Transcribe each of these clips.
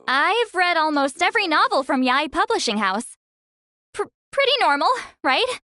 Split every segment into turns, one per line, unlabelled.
I've read almost every novel from Yai Publishing House. Pretty normal, right?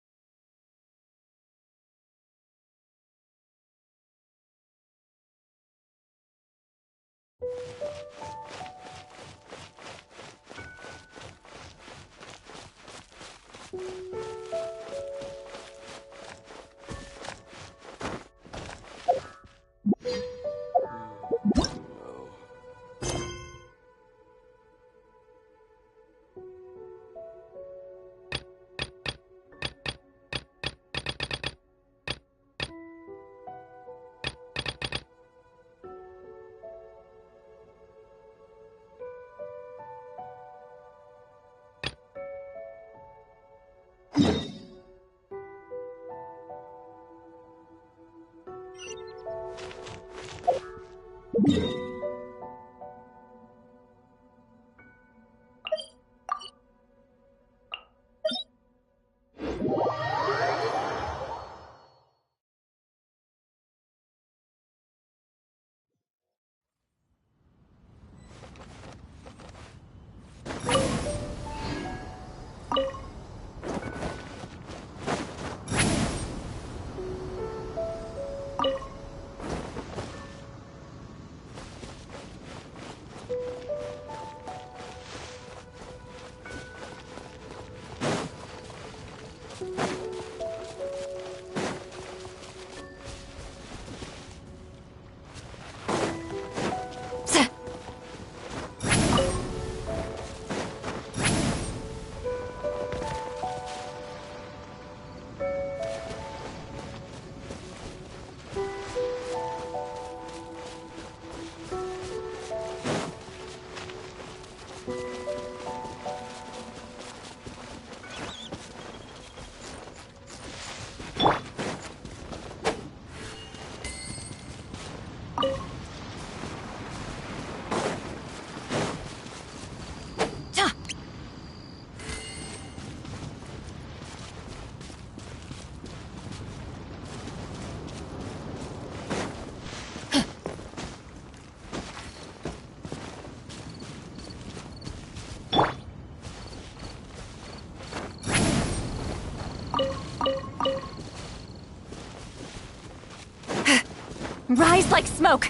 Rise like smoke!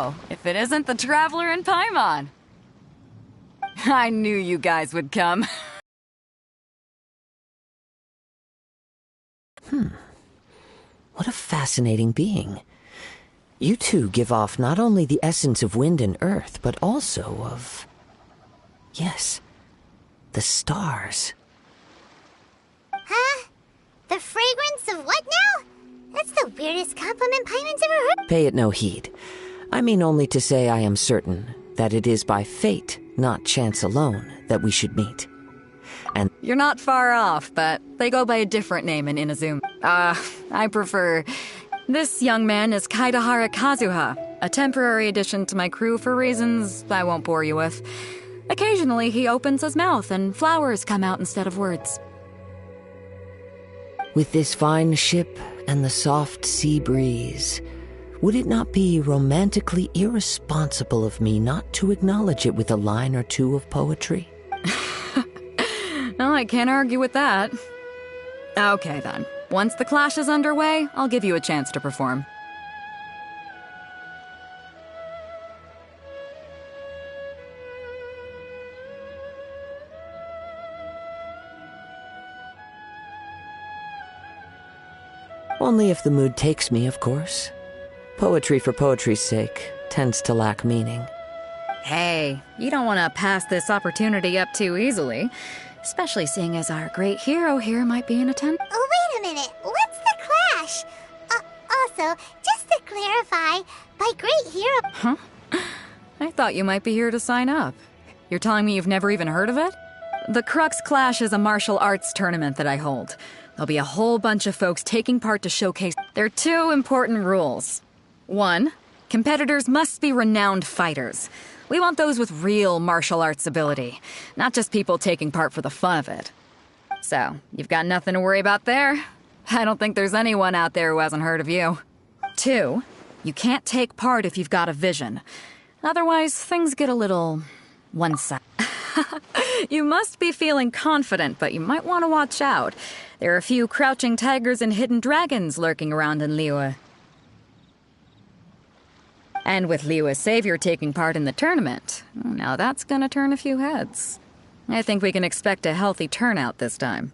now, if it isn't the Traveler and Paimon. I knew you guys would come.
What a fascinating being. You two give off not only the essence of wind and earth, but also of... yes, the stars.
Huh? The fragrance of what now? That's the weirdest compliment Paimon's ever heard.
Pay it no heed. I mean only to say I am certain that it is by fate, not chance alone, that we should meet. And
You're not far off, but they go by a different name in Inazuma. I prefer... This young man is Kaidahara Kazuha, a temporary addition to my crew for reasons I won't bore you with. Occasionally, he opens his mouth and flowers come out instead of words.
with this fine ship and the soft sea breeze, would it not be romantically irresponsible of me not to acknowledge it with a line or two of poetry?
No, I can't argue with that. Okay, then. Once the clash is underway, I'll give you a chance to perform.
Only if the mood takes me, of course. Poetry for poetry's sake tends to lack meaning.
Hey, you don't want to pass this opportunity up too easily, especially seeing as our great hero here might be in attendance.
Oh, wait a minute. What's the clash? Also, just to clarify, by great hero...
Huh? I thought you might be here to sign up. You're telling me you've never even heard of it? The Crux Clash is a martial arts tournament that I hold. There'll be a whole bunch of folks taking part to showcase. There are two important rules. 1, competitors must be renowned fighters. We want those with real martial arts ability, not just people taking part for the fun of it. So, you've got nothing to worry about there. I don't think there's anyone out there who hasn't heard of you. 2, you can't take part if you've got a vision. Otherwise, things get a little one-sided. You must be feeling confident, but you might want to watch out. There are a few crouching tigers and hidden dragons lurking around in Liyue. And with Liyue's savior taking part in the tournament, now that's gonna turn a few heads. I think we can expect a healthy turnout this time.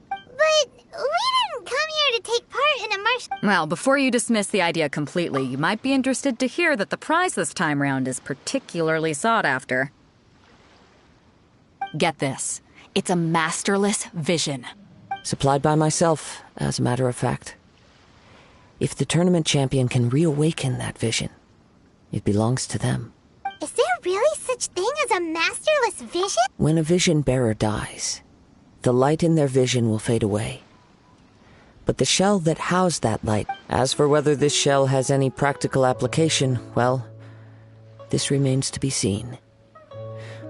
But we didn't come here to take part in a martial...
Well, before you dismiss the idea completely, you might be interested to hear that the prize this time round is particularly sought after. Get this. It's a masterless vision.
Supplied by myself, as a matter of fact. If the tournament champion can reawaken that vision, it belongs to them.
Is there really such thing as a masterless vision?
When a vision bearer dies, the light in their vision will fade away. But the shell that housed that light, as for whether this shell has any practical application, well, this remains to be seen.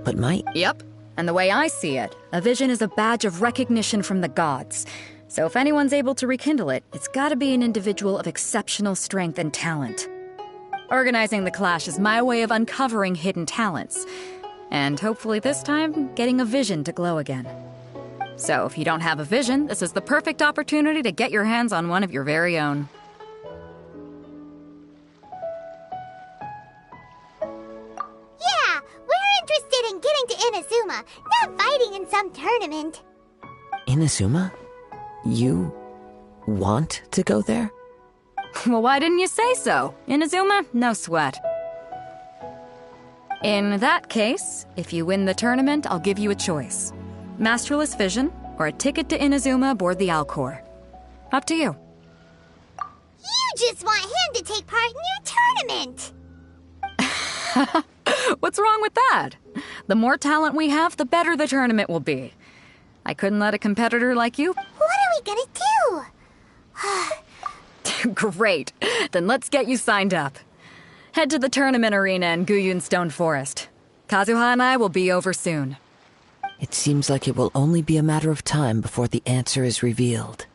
But
Yep. And the way I see it, a vision is a badge of recognition from the gods. So if anyone's able to rekindle it, it's gotta be an individual of exceptional strength and talent. Organizing the clash is my way of uncovering hidden talents. And hopefully this time, getting a vision to glow again. So if you don't have a vision, this is the perfect opportunity to get your hands on one of your very own.
Yeah, we're interested in getting to Inazuma, not fighting in some tournament.
Inazuma? You want to go there?
Well, why didn't you say so? Inazuma, no sweat. In that case, if you win the tournament, I'll give you a choice. Masterless Vision, or a ticket to Inazuma aboard the Alcor. Up to you.
You just want him to take part in your tournament!
What's wrong with that? The more talent we have, the better the tournament will be. I couldn't let a competitor like you...
What are we gonna do?
Great. Then let's get you signed up. Head to the tournament arena in Guyun Stone Forest. Kazuha and I will be over soon.
It seems like it will only be a matter of time before the answer is revealed.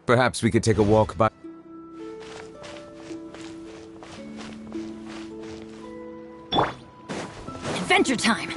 Perhaps we could take a walk by...
Adventure time!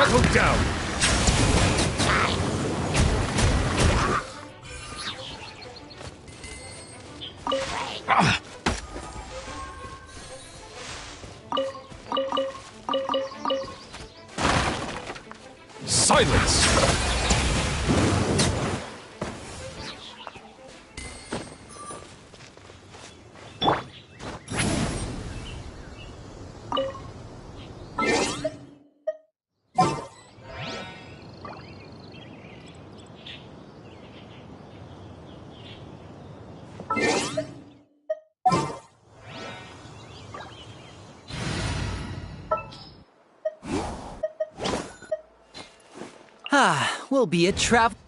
Settle down! Silence!
We'll be a travel.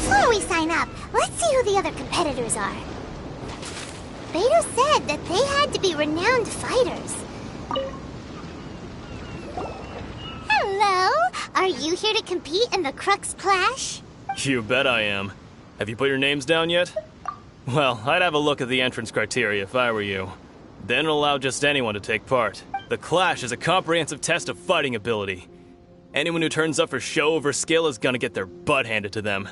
Before we sign up, let's see who the other competitors are. Beto said that they had to be renowned fighters. Hello? Are you here to compete in the Crux Clash?
You bet I am. Have you put your names down yet? Well, I'd have a look at the entrance criteria if I were you. Then allow just anyone to take part. The Clash is a comprehensive test of fighting ability. Anyone who turns up for show over skill is gonna get their butt handed to them.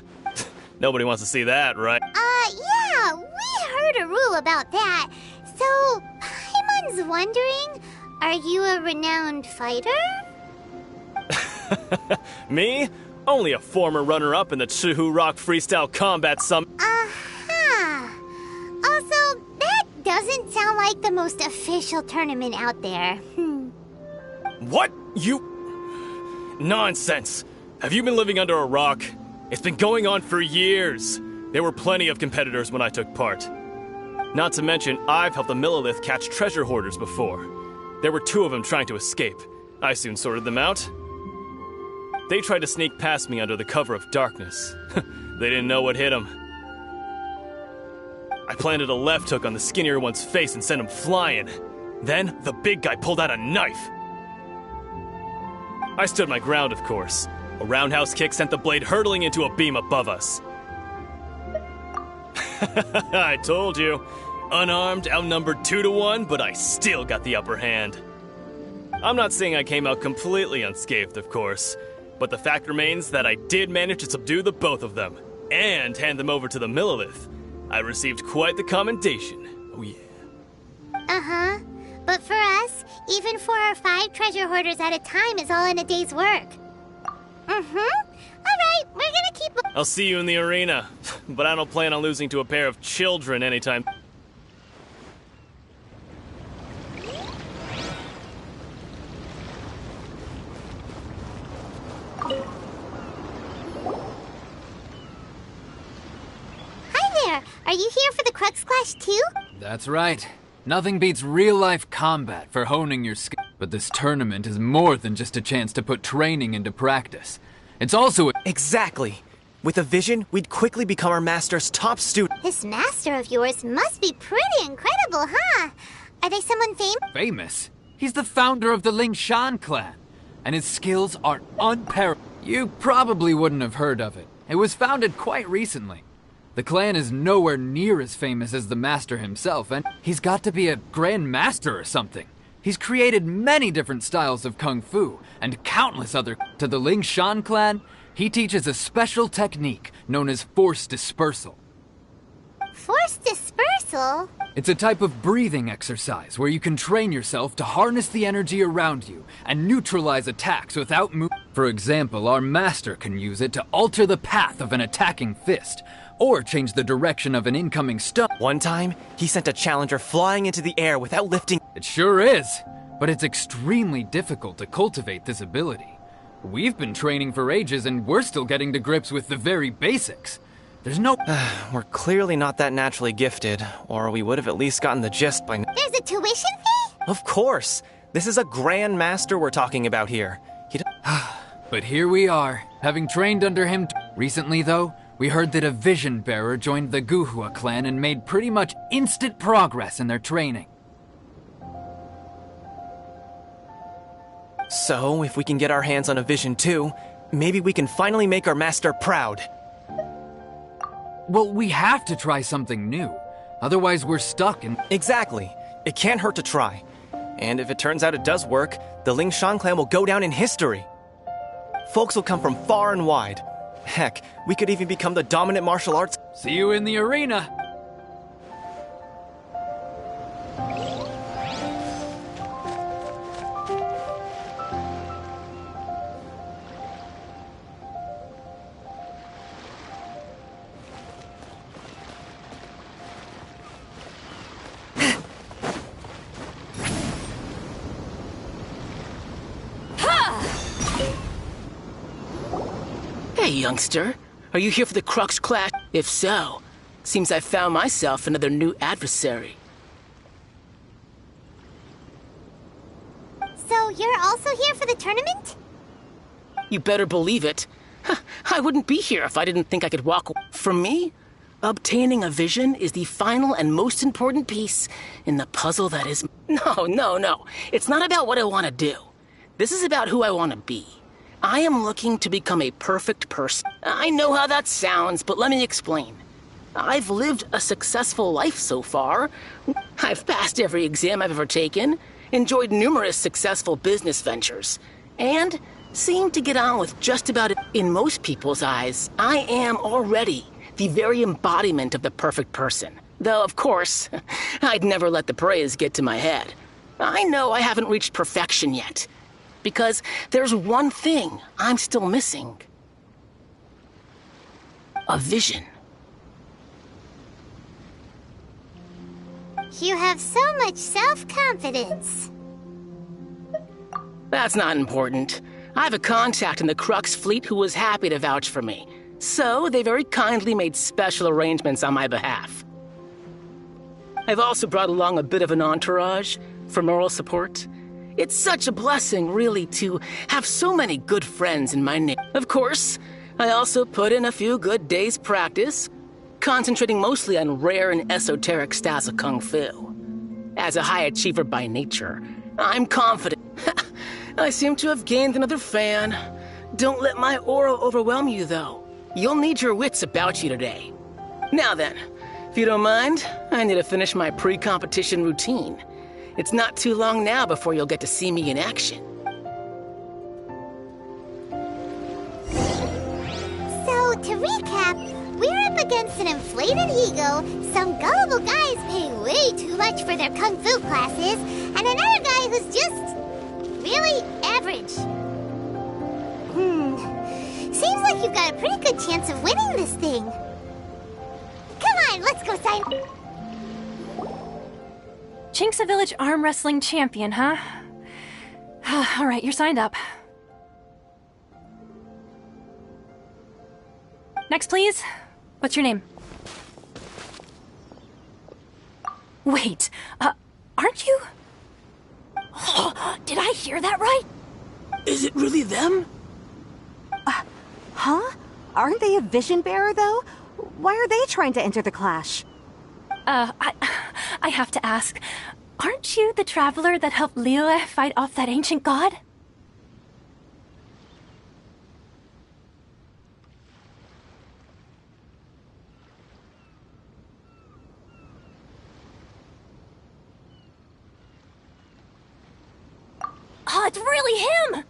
Nobody wants to see that, right?
Yeah, we heard a rule about that. So, Paimon's wondering, are you a renowned fighter?
Me? Only a former runner-up in the Chihu Rock Freestyle Combat Summit.
Also, that doesn't sound like the most official tournament out there.
What? You... Nonsense! Have you been living under a rock? It's been going on for years. There were plenty of competitors when I took part. Not to mention, I've helped the Millilith catch treasure hoarders before. There were 2 of them trying to escape. I soon sorted them out. They tried to sneak past me under the cover of darkness. They didn't know what hit them. I planted a left hook on the skinnier one's face and sent him flying. Then, the big guy pulled out a knife. I stood my ground, of course. A roundhouse kick sent the blade hurtling into a beam above us. I told you. Unarmed, outnumbered 2 to 1, but I still got the upper hand. I'm not saying I came out completely unscathed, of course, but the fact remains that I did manage to subdue the both of them, and hand them over to the Millilith. I received quite the commendation. Oh yeah.
Uh-huh. But for us, even 4 or 5 treasure hoarders at a time is all in a day's work. Alright, we're gonna keep...
I'll see you in the arena, but I don't plan on losing to a pair of children anytime.
Hi there! Are you here for the Crux Clash too?
That's right. Nothing beats real-life combat for honing your skill. But this tournament is more than just a chance to put training into practice. It's also a...
Exactly. With a vision, we'd quickly become our master's top student.
This master of yours must be pretty incredible, huh? Are they someone famous?
famous. He's the founder of the Lingshan clan, and his skills are unparalleled. You probably wouldn't have heard of it. It was founded quite recently. The clan is nowhere near as famous as the master himself, and he's got to be a grand master or something. He's created many different styles of kung fu, and countless other... To the Lingshan clan, he teaches a special technique known as force dispersal.
Force dispersal?
It's a type of breathing exercise where you can train yourself to harness the energy around you and neutralize attacks without moving. For example, our master can use it to alter the path of an attacking fist, or change the direction of an incoming stun.
One time, he sent a challenger flying into the air without lifting.
It sure is, but it's extremely difficult to cultivate this ability. We've been training for ages and we're still getting to grips with the very basics. There's no...
We're clearly not that naturally gifted, or we would have at least gotten the gist by now.
There's a tuition fee?
Of course! This is a grand master we're talking about here.
But here we are, having trained under him. Recently, though, we heard that a vision bearer joined the Guhua clan and made pretty much instant progress in their training.
So, if we can get our hands on a vision too, maybe we can finally make our master proud.
Well, we have to try something new. Otherwise, we're stuck in...
Exactly. It can't hurt to try. And if it turns out it does work, the Lingshan clan will go down in history. Folks will come from far and wide. Heck, we could even become the dominant martial arts...
See you in the arena!
Hey, youngster. Are you here for the Crux Clash? If so, seems I found myself another new adversary.
So you're also here for the tournament?
You better believe it. I wouldn't be here if I didn't think I could walk. For me, obtaining a vision is the final and most important piece in the puzzle that is... No. It's not about what I want to do. This is about who I want to be. I am looking to become a perfect person. I know how that sounds, but let me explain. I've lived a successful life so far. I've passed every exam I've ever taken, enjoyed numerous successful business ventures, and seem to get on with just about it. In most people's eyes, I am already the very embodiment of the perfect person. Though, of course, I'd never let the praise get to my head. I know I haven't reached perfection yet, because there's one thing I'm still missing. A vision.
You have so much self-confidence.
That's not important. I have a contact in the Crux fleet who was happy to vouch for me, so they very kindly made special arrangements on my behalf. I've also brought along a bit of an entourage for moral support. It's such a blessing, really, to have so many good friends in my name. Of course, I also put in a few good days' practice, concentrating mostly on rare and esoteric styles of Kung Fu. As a high achiever by nature, I'm confident. I seem to have gained another fan. Don't let my aura overwhelm you, though. You'll need your wits about you today. Now then, if you don't mind, I need to finish my pre-competition routine. It's not too long now before you'll get to see me in action.
So, to recap, we're up against an inflated ego, some gullible guys pay way too much for their kung fu classes, and another guy who's just really average. Seems like you've got a pretty good chance of winning this thing. Come on, let's go sign...
Chink's a village arm wrestling champion, huh? All right, you're signed up. Next, please. What's your name? Wait, aren't you... Did I hear that right?
Is it really them?
Huh? Aren't they a vision bearer, though? Why are they trying to enter the clash?
I have to ask, aren't you the traveler that helped Liyue fight off that ancient god? Oh, it's really him!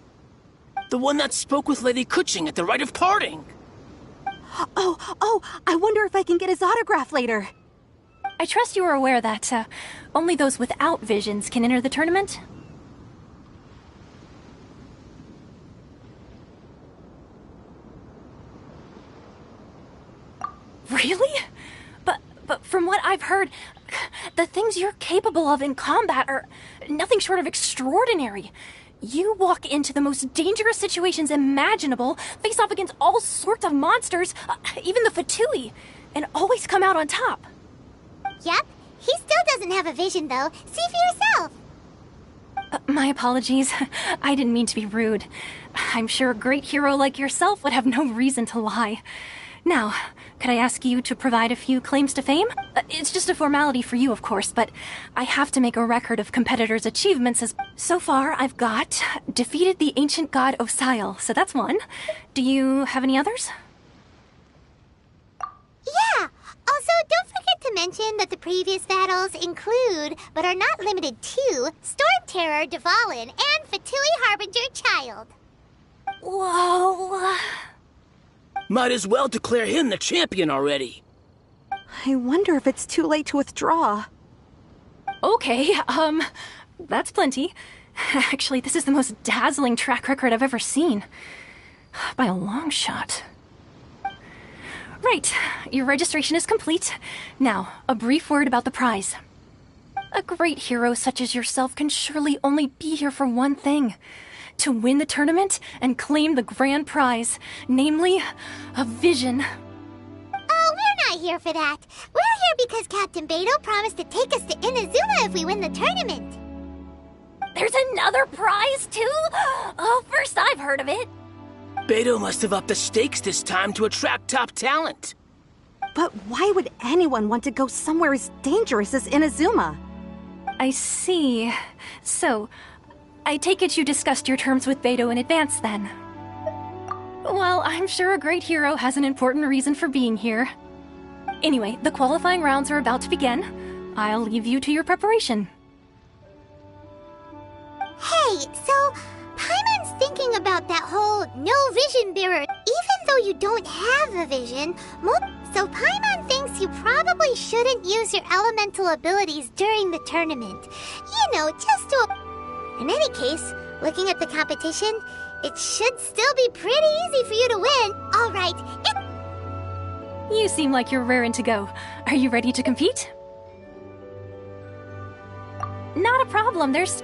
The one that spoke with Lady Kuching at the rite of parting.
Oh, I wonder if I can get his autograph later.
I trust you are aware that, only those without visions can enter the tournament? Really? But from what I've heard, the things you're capable of in combat are nothing short of extraordinary. You walk into the most dangerous situations imaginable, face off against all sorts of monsters, even the Fatui, and always come out on top.
Yep, he still doesn't have a vision, though. See for yourself.
My apologies. I didn't mean to be rude. I'm sure a great hero like yourself would have no reason to lie. Now, could I ask you to provide a few claims to fame? It's just a formality for you, of course, but I have to make a record of competitors' achievements as... So far, I've got defeated the ancient god Osile, so that's one. Do you have any others?
Yeah! Also, don't forget to mention that the previous battles include, but are not limited to, Storm Terror, Dvalin, and Fatui Harbinger Child.
Whoa...
Might as well declare him the champion already.
I wonder if it's too late to withdraw.
Okay, that's plenty. Actually, this is the most dazzling track record I've ever seen. By a long shot. Right, your registration is complete. Now, a brief word about the prize. A great hero such as yourself can surely only be here for one thing. To win the tournament and claim the grand prize, namely, a vision.
Oh, we're not here for that. We're here because Captain Beidou promised to take us to Inazuma if we win the tournament.
There's another prize, too? Oh, first I've heard of it.
Beto must have upped the stakes this time to attract top talent.
But why would anyone want to go somewhere as dangerous as Inazuma?
I see. So, I take it you discussed your terms with Beto in advance then. Well, I'm sure a great hero has an important reason for being here. Anyway, the qualifying rounds are about to begin. I'll leave you to your preparation.
Hey, so Paimon's thinking about that whole no vision bearer, even though you don't have a vision. So Paimon thinks you probably shouldn't use your elemental abilities during the tournament. You know, just to... In any case, looking at the competition, it should still be pretty easy for you to win. All right,
You seem like you're raring to go. Are you ready to compete? Not a problem, there's...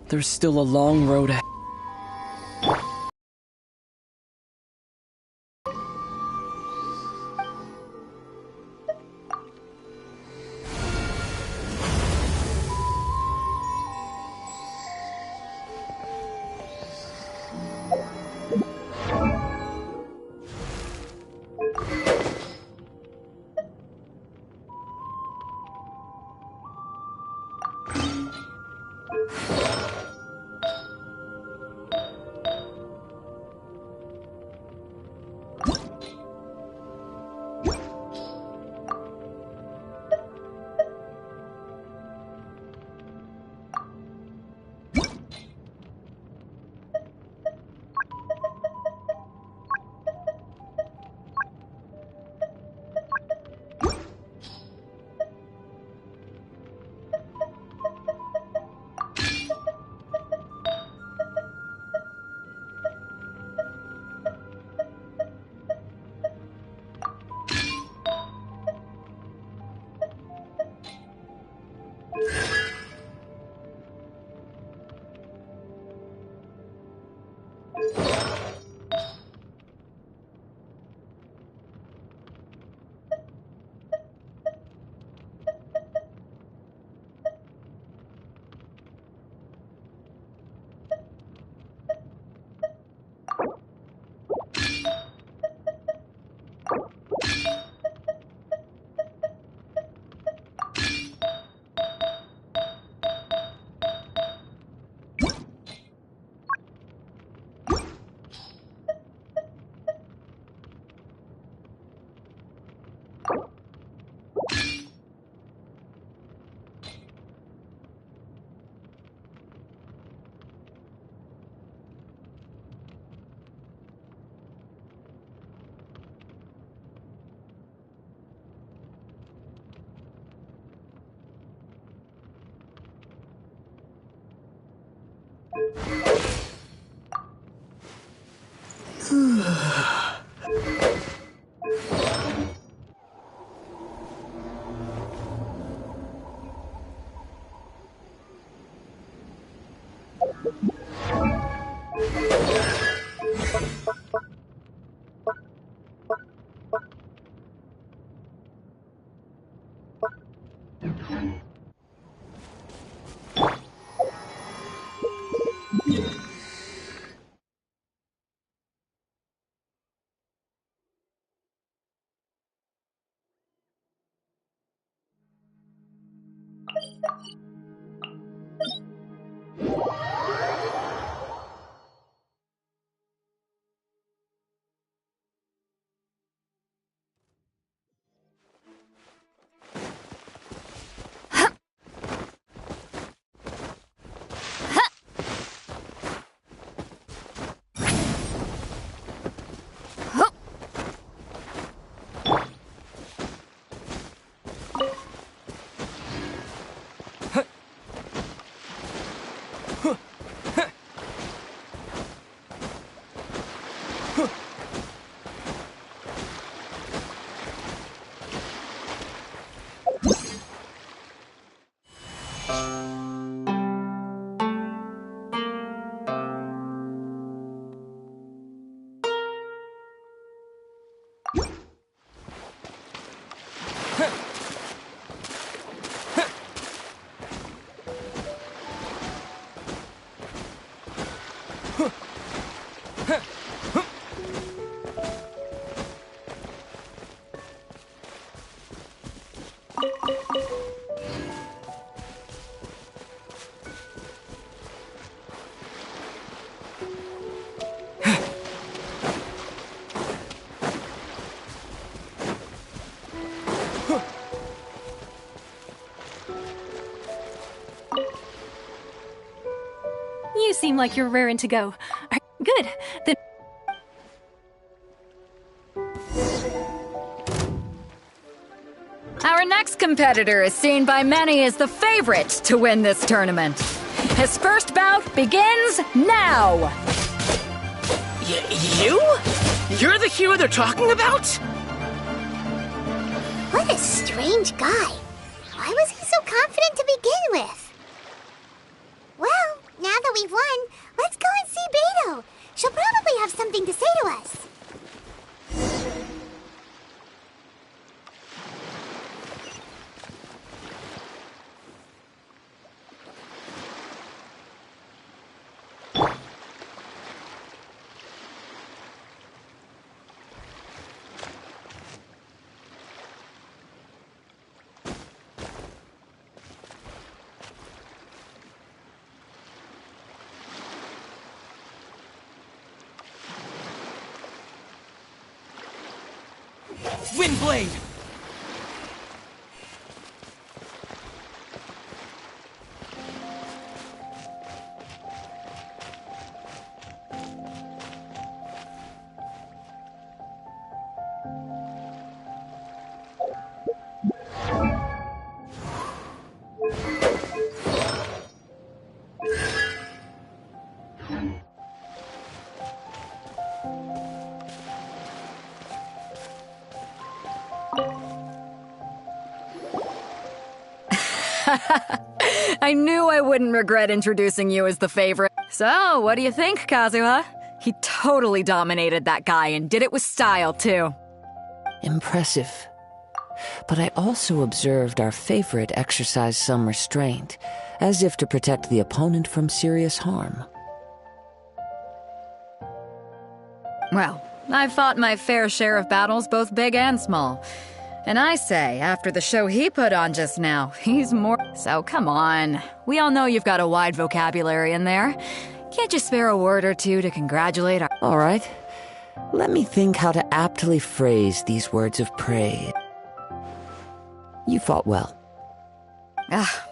There's still a long road ahead.
seem like you're raring to go. Good. Then
Our next competitor is seen by many as the favorite to win this tournament. His first bout begins now!
You? You're the hero they're talking about?
What a strange guy. Why was he so confident to begin with? Well, now that we've won, let's go and see Beto. She'll probably have something to say to us.
Windblade!
I knew I wouldn't regret introducing you as the favorite. So, what do you think, Kazuha? He totally dominated that guy and did it with style, too.
Impressive. But I also observed our favorite exercise some restraint, as if to protect the opponent from serious harm.
Well, I've fought my fair share of battles, both big and small. And I say, after the show he put on just now, he's more... So come on. We all know you've got a wide vocabulary in there. Can't you spare a word or two to congratulate our...
All right. Let me think how to aptly phrase these words of praise. You fought well.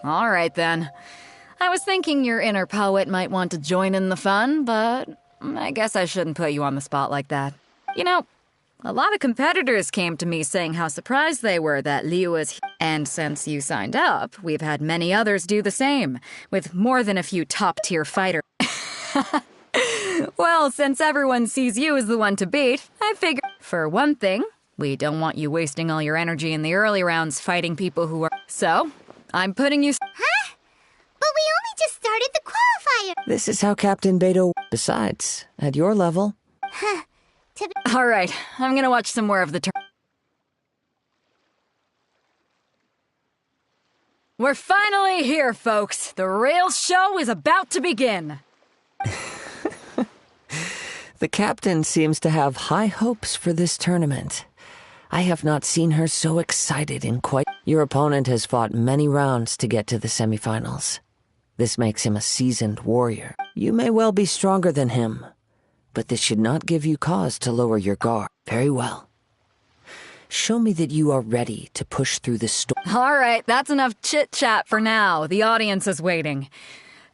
All right then. I was thinking your inner poet might want to join in the fun, but I guess I shouldn't put you on the spot like that. You know, a lot of competitors came to me saying how surprised they were that Liu was here. And since you signed up, we've had many others do the same, with more than a few top-tier fighters. Well, since everyone sees you as the one to beat, I figure, for one thing, we don't want you wasting all your energy in the early rounds fighting people who are... So, I'm putting you...
Huh? But we only just started the qualifier!
This is how Captain Beto... Besides, at your level...
Huh.
All right, I'm gonna watch some more of the We're finally here, folks. The real show is about to begin.
The captain seems to have high hopes for this tournament. I have not seen her so excited in quite... Your opponent has fought many rounds to get to the semifinals. This makes him a seasoned warrior. You may well be stronger than him, but this should not give you cause to lower your guard. Very well. Show me that you are ready to push through the storm.
All right, that's enough chit-chat for now. The audience is waiting.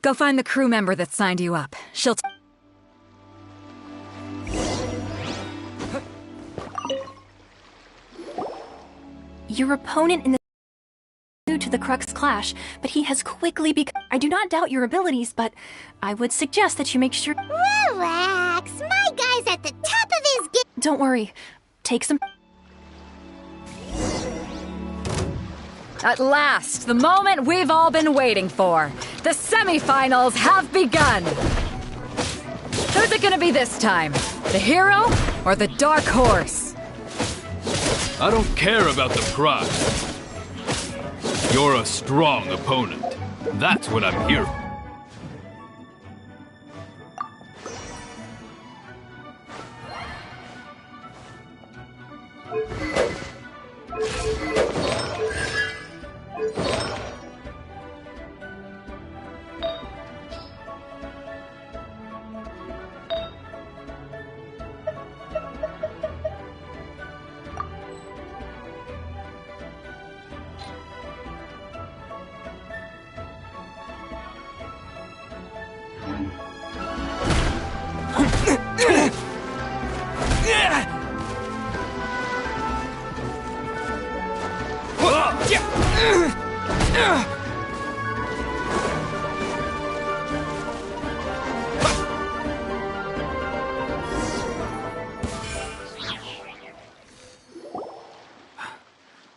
Go find the crew member that signed you up. She'll...
your opponent in the due to the Crux clash, but he has quickly become... I do not doubt your abilities, but I would suggest that you make sure...
Relax, my guy's at the top of his game.
Don't worry. Take some...
At last, the moment we've all been waiting for. The semifinals have begun. Who's it gonna be this time? The hero or the dark horse?
I don't care about the prize. You're a strong opponent. That's what I'm here for.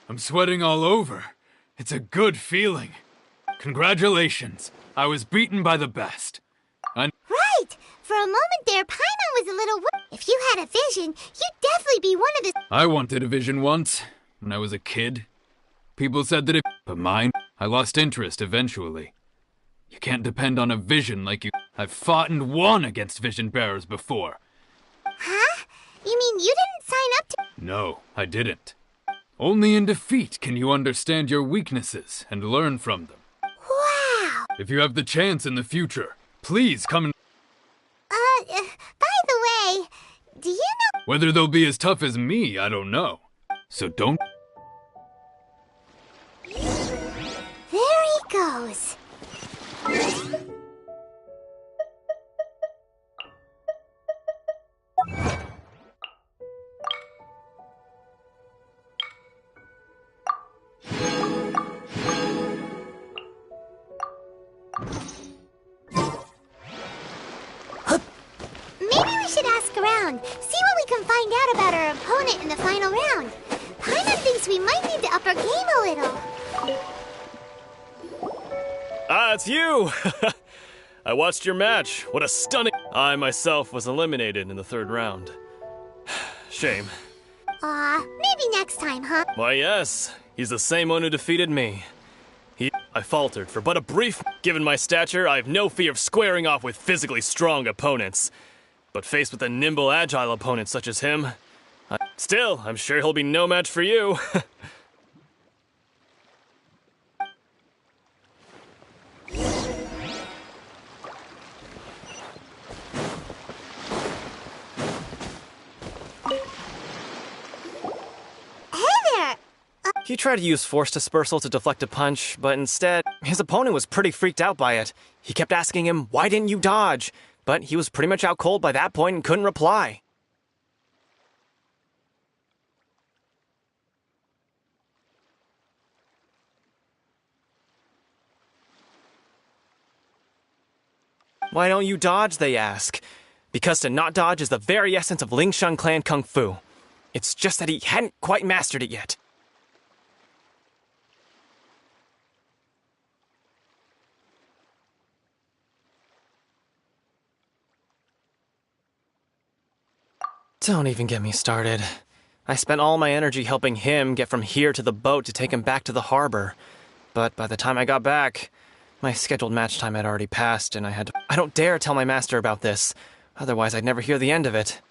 I'm sweating all over. It's a good feeling. Congratulations. I was beaten by the best.
Right! For a moment there, Paimon was a little If you had a vision, you'd definitely be one of the—
I wanted a vision once, when I was a kid. People said that but mine, I lost interest eventually. You can't depend on a vision like you— I've fought and won against vision bearers before.
Huh? You mean you didn't sign up to—
No, I didn't. Only in defeat can you understand your weaknesses and learn from them.
Wow!
If you have the chance in the future, please come and—
by the way, do you know—
Whether they'll be as tough as me, I don't know. So don't—
There he goes. Maybe we should ask around, see what we can find out about our opponent in the final round. Paimon thinks we might need to up our game a little.
Ah, it's you! I watched your match. What a stunning— I myself was eliminated in the third round. Shame.
Maybe next time, huh?
Why, yes. He's the same one who defeated me. I faltered for but a brief— Given my stature, I have no fear of squaring off with physically strong opponents. But faced with a nimble, agile opponent such as him, still, I'm sure he'll be no match for you.
He tried to use force dispersal to deflect a punch, but instead, his opponent was pretty freaked out by it. He kept asking him, "Why didn't you dodge?" But he was pretty much out cold by that point and couldn't reply. Why don't you dodge, they ask. Because to not dodge is the very essence of Lingshan clan kung fu. It's just that he hadn't quite mastered it yet. Don't even get me started. I spent all my energy helping him get from here to the boat to take him back to the harbor. But by the time I got back, my scheduled match time had already passed, and I don't dare tell my master about this. Otherwise, I'd never hear the end of it.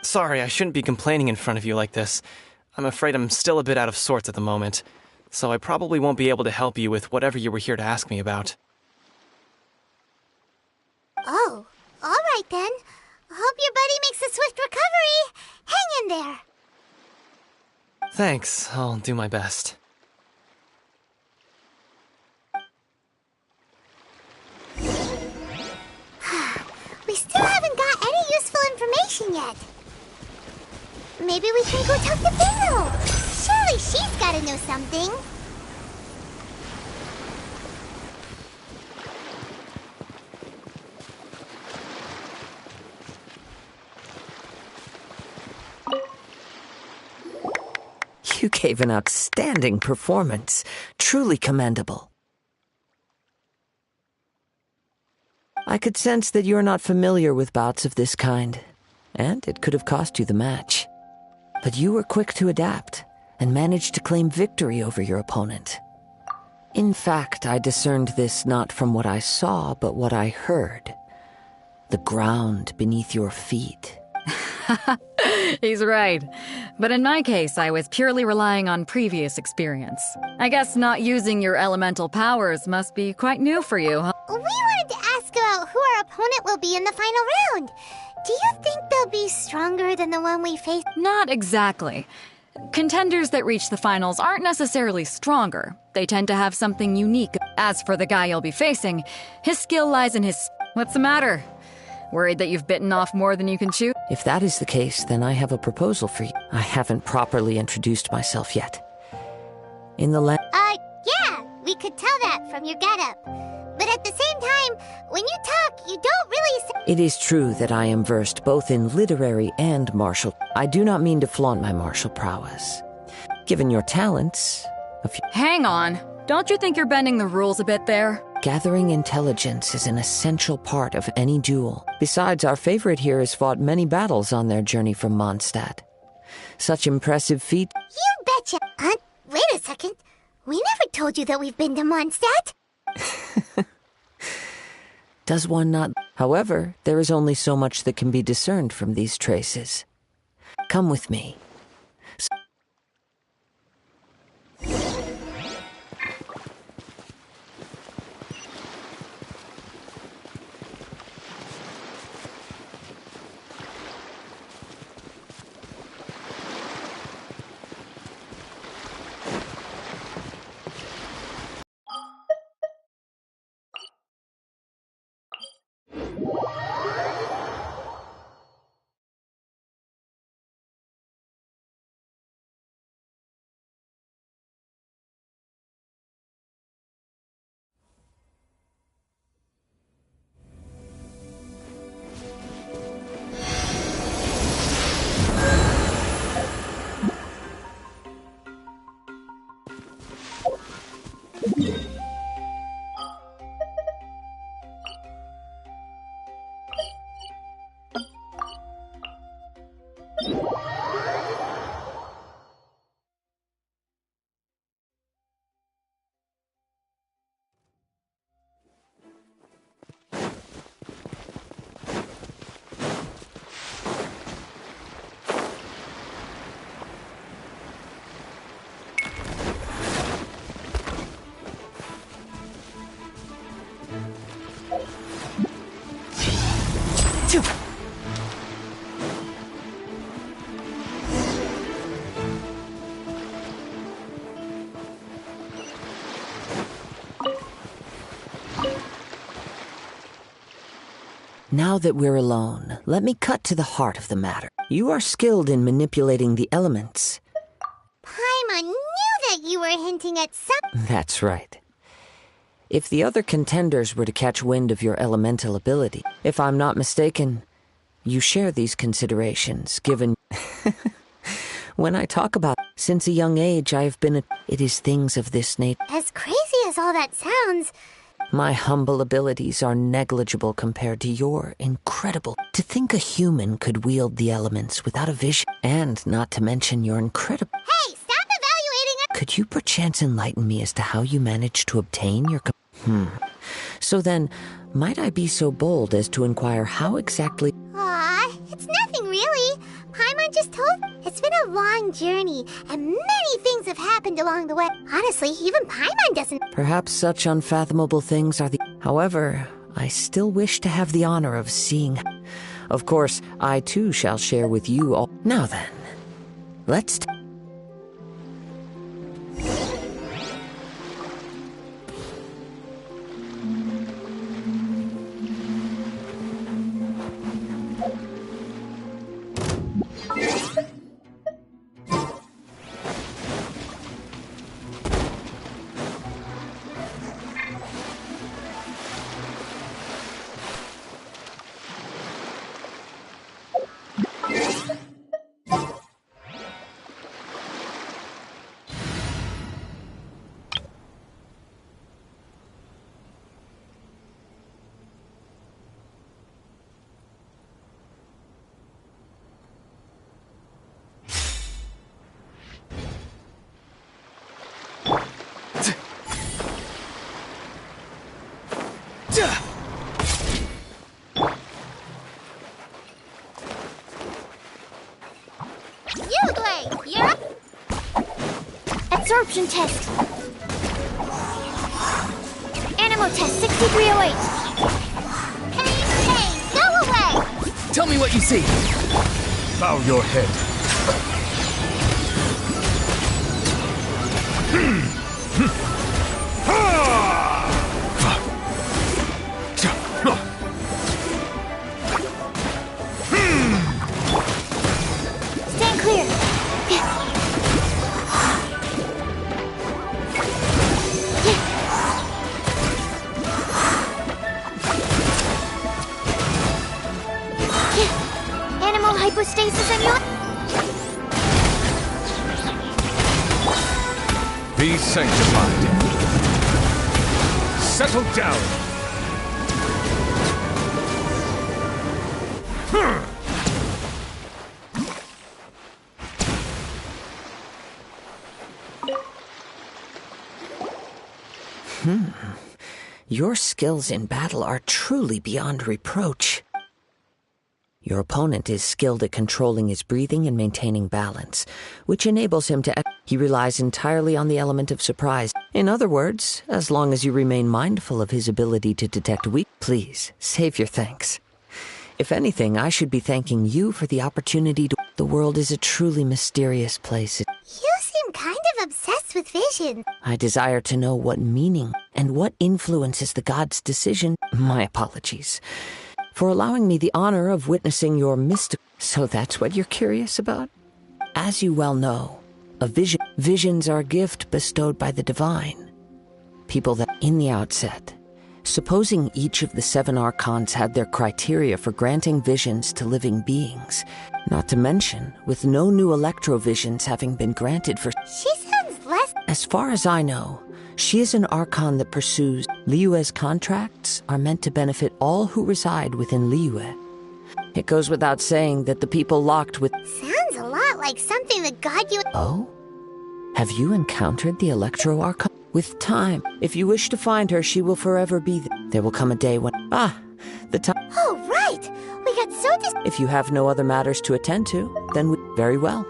Sorry, I shouldn't be complaining in front of you like this. I'm afraid I'm still a bit out of sorts at the moment, so I probably won't be able to help you with whatever you were here to ask me about.
Oh, all right then. Hope your buddy makes a swift recovery. Hang in there.
Thanks, I'll do my best.
We still haven't got any useful information yet. Maybe we can go talk to Pharaoh. Surely she's gotta know something.
You gave an outstanding performance. Truly commendable. I could sense that you're not familiar with bouts of this kind, and it could have cost you the match. But you were quick to adapt, and managed to claim victory over your opponent. In fact, I discerned this not from what I saw, but what I heard. The ground beneath your feet.
He's right. But in my case, I was purely relying on previous experience. I guess not using your elemental powers must be quite new for you, huh?
We wanted to ask about who our opponent will be in the final round. Do you think they'll be stronger than the one we faced?
Not exactly. Contenders that reach the finals aren't necessarily stronger. They tend to have something unique. As for the guy you'll be facing, his skill lies in his... What's the matter? Worried that you've bitten off more than you can chew?
If that is the case, then I have a proposal for you. I haven't properly introduced myself yet. In the
Yeah, we could tell that from your getup. But at the same time, when you talk, you don't really say—
It is true that I am versed both in literary and martial. I do not mean to flaunt my martial prowess. Given your talents,
Hang on. Don't you think you're bending the rules a bit there?
gathering intelligence is an essential part of any duel. Besides, our favorite here has fought many battles on their journey from Mondstadt. Such impressive feat—
You betcha! Wait a second. We never told you that we've been to Mondstadt.
Does one not? However, there is only so much that can be discerned from these traces. Come with me. Now that we're alone, let me cut to the heart of the matter. You are skilled in manipulating the elements.
Paimon knew that you were hinting at some—
That's right. If the other contenders were to catch wind of your elemental ability, if I'm not mistaken, you share these considerations, given— When I talk about— Since a young age, I have been It is things of this nature.
As crazy as all that sounds,
My humble abilities are negligible compared to your incredible. To think a human could wield the elements without a vision, and not to mention your incredible—
Hey, stop evaluating it!
Could you perchance enlighten me as to how you managed to obtain your— So then, might I be so bold as to inquire how exactly—
Aw, it's nothing really. Paimon just told— It's been a long journey, and many things have happened along the way. Honestly, even Paimon doesn't—
Perhaps such unfathomable things are the— However, I still wish to have the honor of seeing— Of course, I too shall share with you all— Now then, let's—
You're up! Absorption test. Animo test 6308. Hey, go away!
Tell me what you see.
Bow your head.
Stand clear. Animal hypostasis emulation.
Be sanctified. Settle down.
Your skills in battle are truly beyond reproach. Your opponent is skilled at controlling his breathing and maintaining balance, which enables him to... He relies entirely on the element of surprise. In other words, as long as you remain mindful of his ability to detect weak... Please, save your thanks. If anything, I should be thanking you for the opportunity to... The world is a truly mysterious place.
You seem kind of obsessed with vision.
I desire to know what meaning and what influences the god's decision. My apologies for allowing me the honor of witnessing your mystical... So that's what you're curious about? As you well know, visions are a gift bestowed by the divine. People that, in the outset, supposing each of the 7 archons had their criteria for granting visions to living beings, not to mention, with no new electrovisions having been granted for...
She sounds less...
As far as I know, she is an archon that pursues... Liyue's contracts are meant to benefit all who reside within Liyue. It goes without saying that the people locked with...
Sounds a lot like something the god you...
Oh? Have you encountered the Electro Archon? With time, if you wish to find her, she will forever be there. There will come a day when... the time...
Oh, right! We got so
If you have no other matters to attend to, then we... Very well.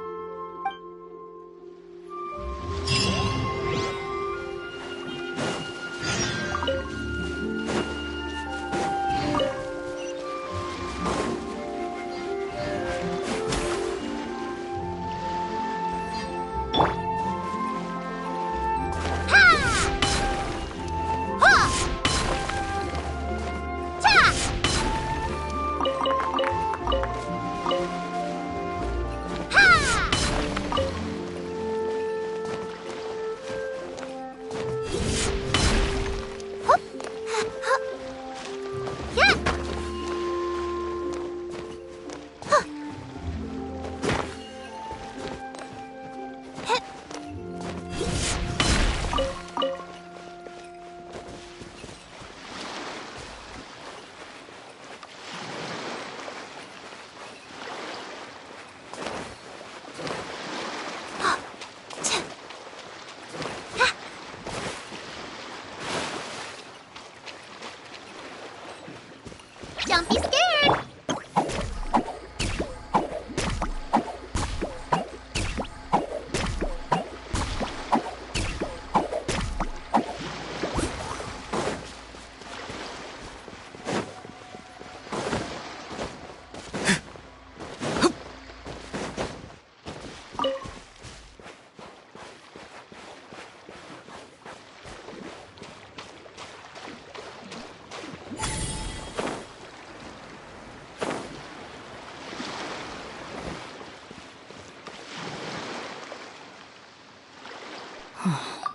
Don't be scared!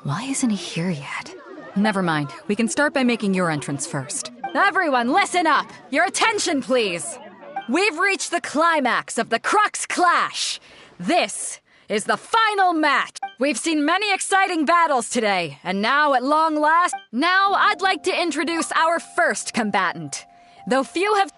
Why isn't he here yet? Never mind. We can start by making your entrance first. Everyone, listen up! Your attention, please! We've reached the climax of the Crux Clash! This is the final match! We've seen many exciting battles today, and now, at long last, I'd like to introduce our first combatant. Though few have...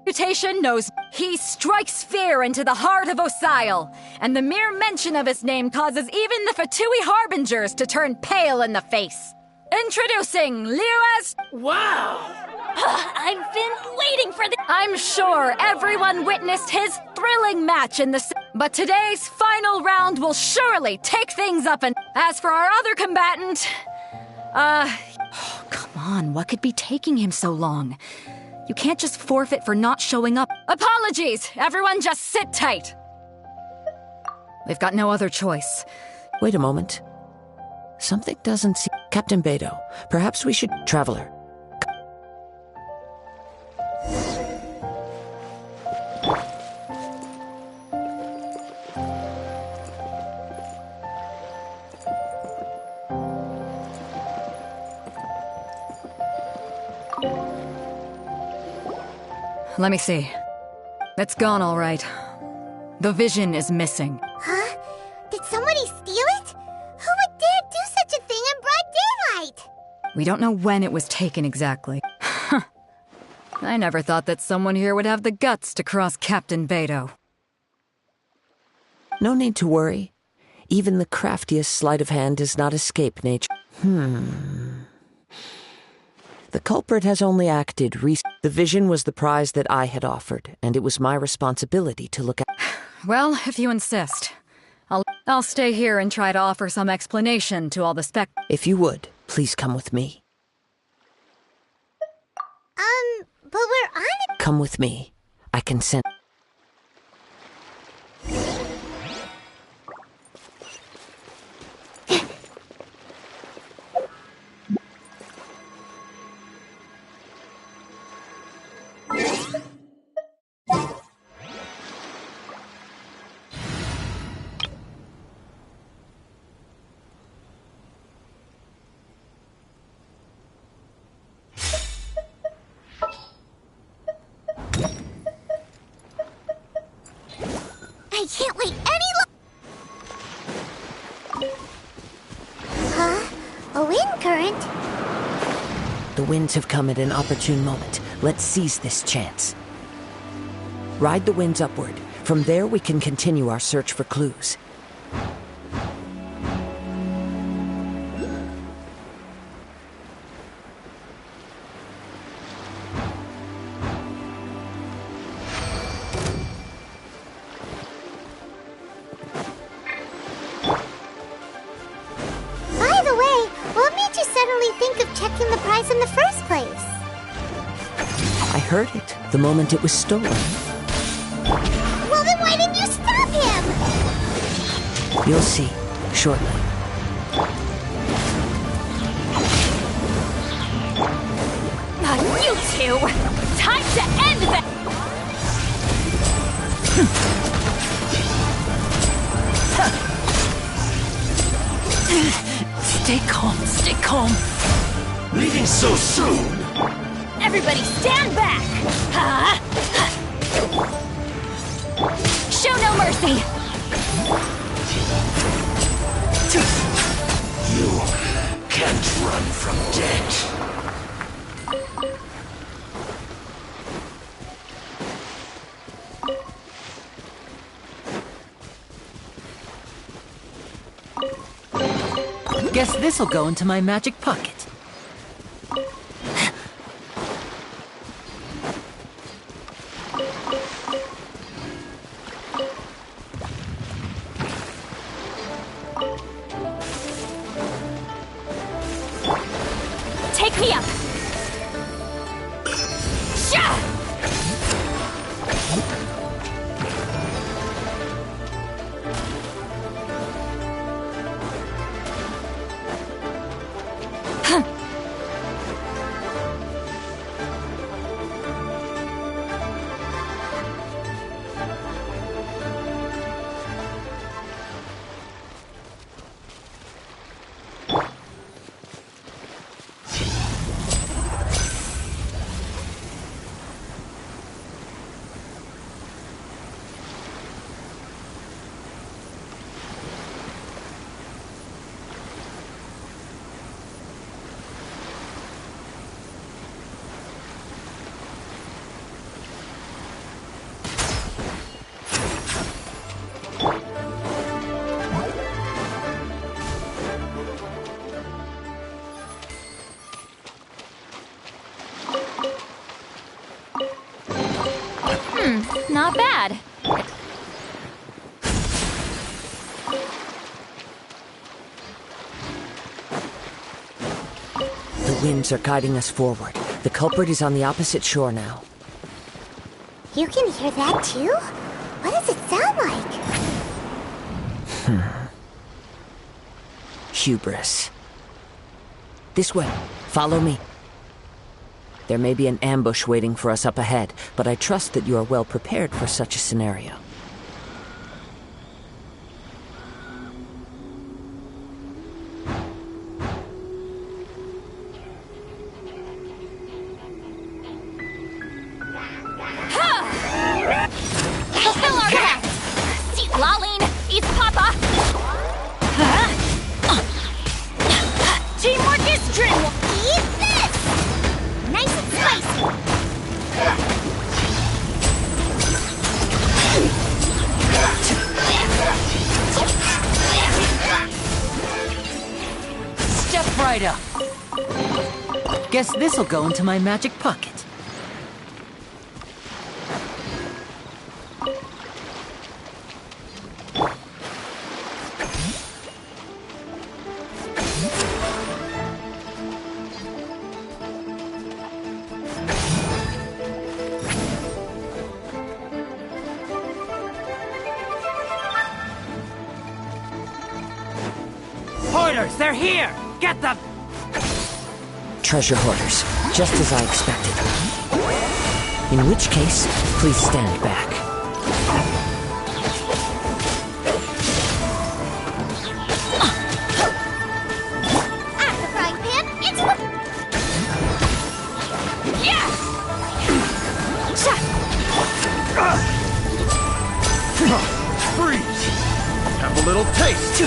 reputation knows he strikes fear into the heart of Osile, and the mere mention of his name causes even the Fatui Harbingers to turn pale in the face. Introducing Liyue's...
Wow! I've been waiting for this.
I'm sure everyone witnessed his thrilling match in the... But today's final round will surely take things up, and as for our other combatant... come on, what could be taking him so long? You can't just forfeit for not showing up. Apologies! Everyone just sit tight! We've got no other choice.
Wait a moment. Something doesn't seem... Captain Beidou, perhaps we should... Traveler.
Let me see. It's gone all right. The vision is missing.
Huh? Did somebody steal it? Who would dare do such a thing in broad daylight?
We don't know when it was taken exactly. I never thought that someone here would have the guts to cross Captain Beto.
No need to worry. Even the craftiest sleight of hand does not escape nature. The culprit has only acted The vision was the prize that I had offered, and it was my responsibility to look at.
Well, if you insist. I'll stay here and try to offer some explanation to all the
If you would, please come with me.
But we're on it.
Come with me. I consent.
I can't wait any Huh? A wind current?
The winds have come at an opportune moment. Let's seize this chance. Ride the winds upward. From there, we can continue our search for clues.
By the way, what made you suddenly think of checking the prize in the first place?
I heard it the moment it was stolen.
Well, then why didn't you stop him?
You'll see, shortly.
You two! Time to end this!
Stay calm, stay calm.
Leaving so soon!
Everybody stand back! Show no mercy!
You can't run from death.
Guess this'll go into my magic pocket.
Take me up! Sha! Not bad.
The winds are guiding us forward. The culprit is on the opposite shore now.
You can hear that too? What does it sound like?
Hubris. This way. Follow me. There may be an ambush waiting for us up ahead, but I trust that you are well prepared for such a scenario.
right up. Guess this'll go into my magic pocket. Hoarders, they're here! Get them!
Treasure hoarders, just as I expected. In which case, please stand back.
At the frying pan, it's... Yeah!
Freeze! Have a little taste!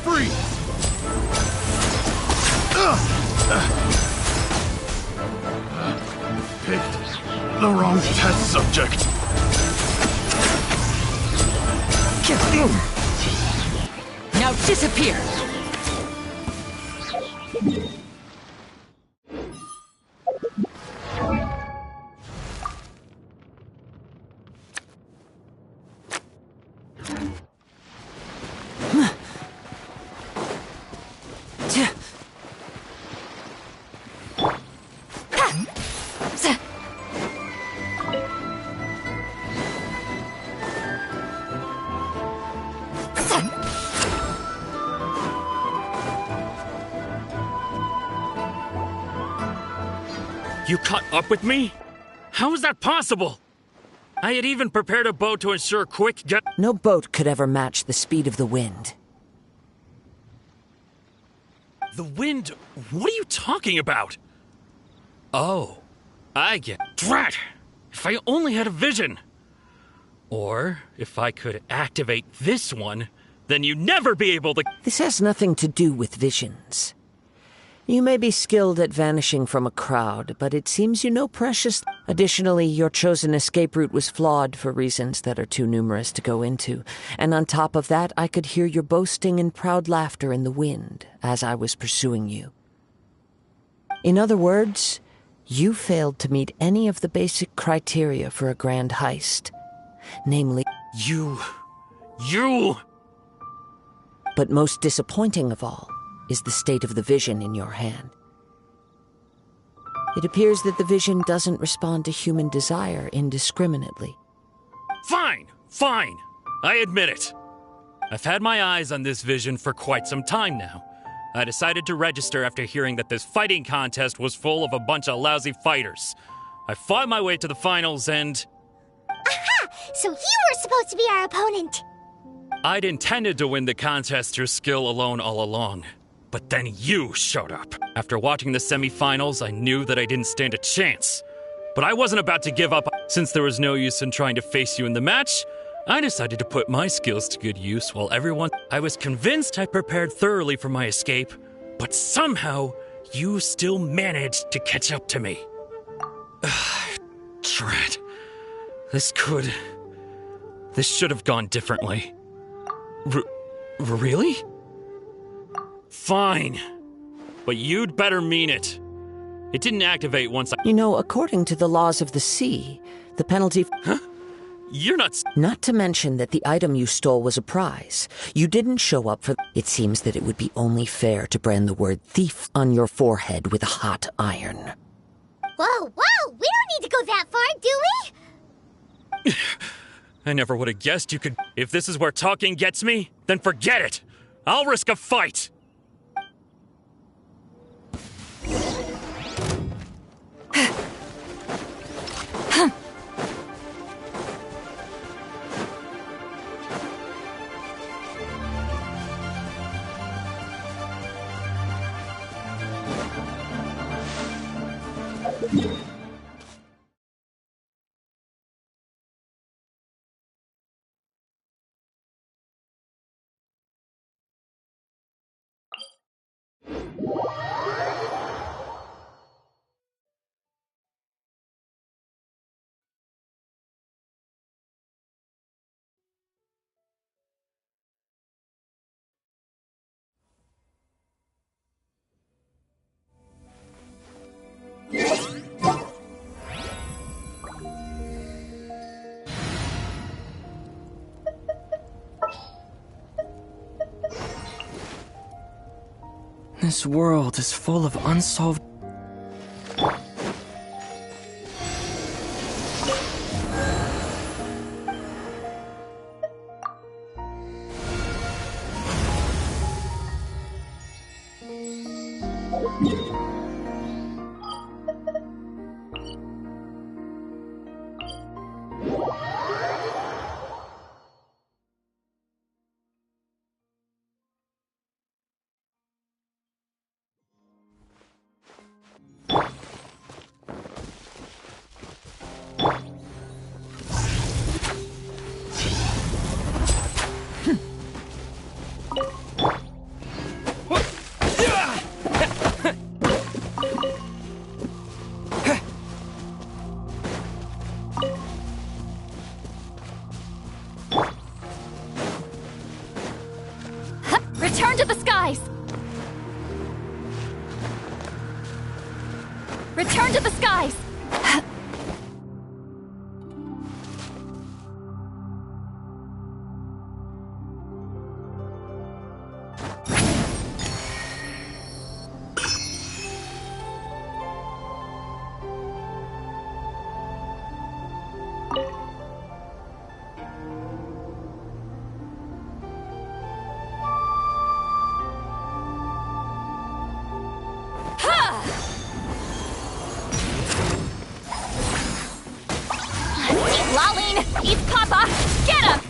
Freeze! Picked the wrong test subject.
Now disappear!
You caught up with me? How is that possible? I had even prepared a boat to ensure quick get-
No boat could ever match the speed of the wind.
The wind? What are you talking about? Oh, I get. Drat! If I only had a vision! Or, if I could activate this one, then you'd never be able to-
This has nothing to do with visions. You may be skilled at vanishing from a crowd, but it seems you know precious. Additionally, your chosen escape route was flawed for reasons that are too numerous to go into. And on top of that, I could hear your boasting and proud laughter in the wind as I was pursuing you. In other words, you failed to meet any of the basic criteria for a grand heist. Namely,
You...
But most disappointing of all is the state of the vision in your hand. It appears that the vision doesn't respond to human desire indiscriminately.
Fine! I admit it. I've had my eyes on this vision for quite some time now. I decided to register after hearing that this fighting contest was full of a bunch of lousy fighters. I fought my way to the finals and...
Aha! So you were supposed to be our opponent!
I'd intended to win the contest through skill alone all along. But then you showed up. After watching the semifinals, I knew that I didn't stand a chance. But I wasn't about to give up. Since there was no use in trying to face you in the match, I decided to put my skills to good use while everyone... I was convinced I prepared thoroughly for my escape, but somehow, you still managed to catch up to me. Drat. This should have gone differently. Really? Fine. But you'd better mean it. It didn't activate once I...
You know, according to the laws of the sea, the penalty...
Huh? You're not...
Not to mention that the item you stole was a prize. You didn't show up for... It seems that it would be only fair to brand the word thief on your forehead with a hot iron.
Whoa! We don't need to go that far, do we?
I never would have guessed you could... If this is where talking gets me, then forget it! I'll risk a fight!
This world is full of unsolved...
Return to the skies! Return to the skies! Laline! Eat Papa! Get him!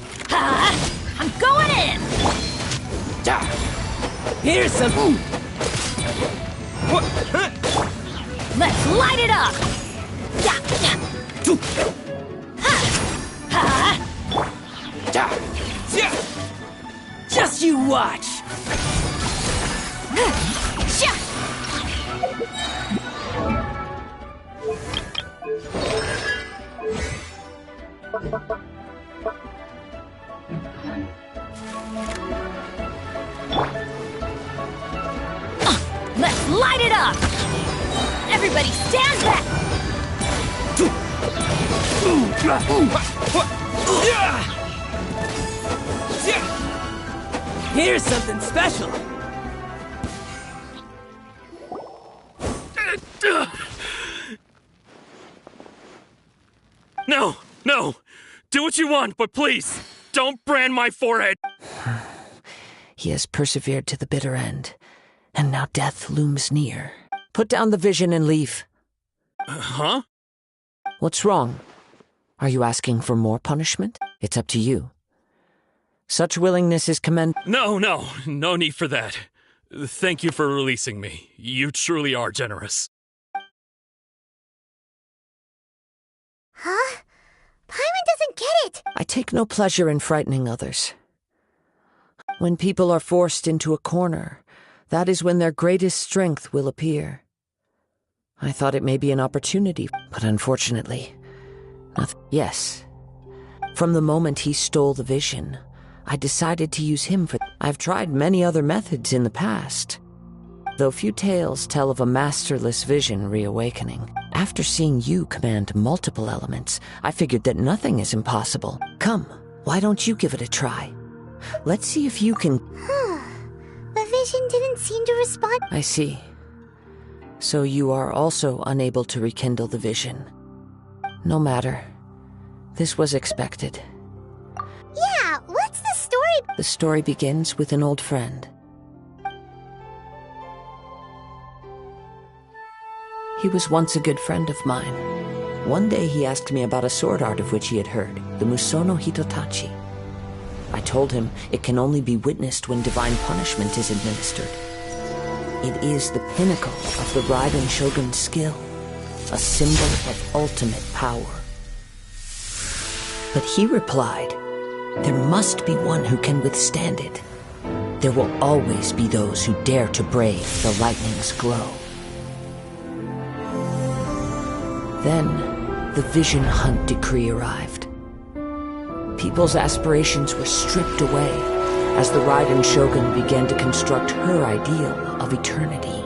I'm going in!
Here's some...
Let's light it up!
Just you watch!
Let's light it up! Everybody stand back!
Here's something special!
No! No! Do what you want, but please, don't brand my forehead!
He has persevered to the bitter end, and now death looms near. Put down the vision and leave.
Huh?
What's wrong? Are you asking for more punishment? It's up to you. Such willingness is
No need for that. Thank you for releasing me. You truly are generous.
Huh? Paimon doesn't get it!
I take no pleasure in frightening others. When people are forced into a corner, that is when their greatest strength will appear. I thought it may be an opportunity, but unfortunately, nothing. Yes. From the moment he stole the vision, I decided to use him for... I've tried many other methods in the past, though few tales tell of a masterless vision reawakening. After seeing you command multiple elements, I figured that nothing is impossible. Come, why don't you give it a try? Let's see if you can...
The vision didn't seem to respond.
I see. So you are also unable to rekindle the vision. No matter. This was expected.
Yeah, what's the story?
The story begins with an old friend. He was once a good friend of mine. One day he asked me about a sword art of which he had heard, the Musono Hitotachi. I told him it can only be witnessed when divine punishment is administered. It is the pinnacle of the Raiden Shogun's skill, a symbol of ultimate power. But he replied, there must be one who can withstand it. There will always be those who dare to brave the lightning's glow. Then, the Vision Hunt decree arrived. People's aspirations were stripped away as the Raiden Shogun began to construct her ideal of eternity.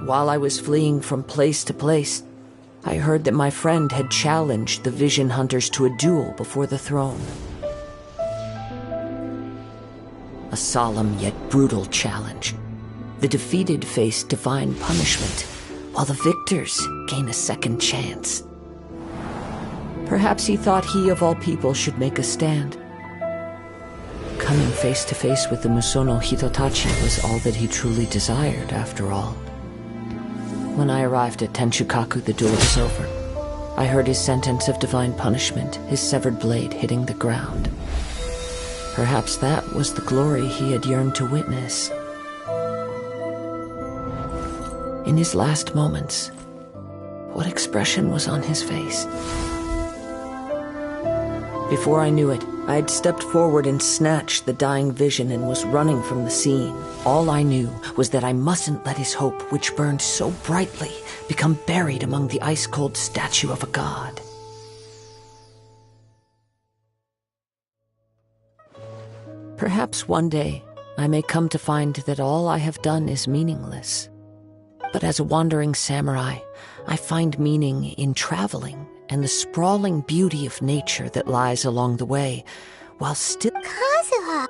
While I was fleeing from place to place, I heard that my friend had challenged the Vision Hunters to a duel before the throne. A solemn yet brutal challenge, The defeated face divine punishment, while the victors gain a second chance. Perhaps he thought he of all people should make a stand. Coming face to face with the Musono Hitotachi was all that he truly desired, after all. When I arrived at Tenshukaku, the duel was over. I heard his sentence of divine punishment, his severed blade hitting the ground. Perhaps that was the glory he had yearned to witness. In his last moments, what expression was on his face? Before I knew it, I had stepped forward and snatched the dying vision and was running from the scene. All I knew was that I mustn't let his hope, which burned so brightly, become buried among the ice-cold statue of a god. Perhaps one day I may come to find that all I have done is meaningless. But as a wandering samurai, I find meaning in traveling and the sprawling beauty of nature that lies along the way, while still—
Kazuha!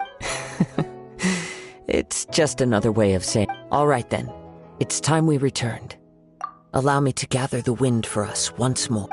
It's just another way of saying— All right then, it's time we returned. Allow me to gather the wind for us once more.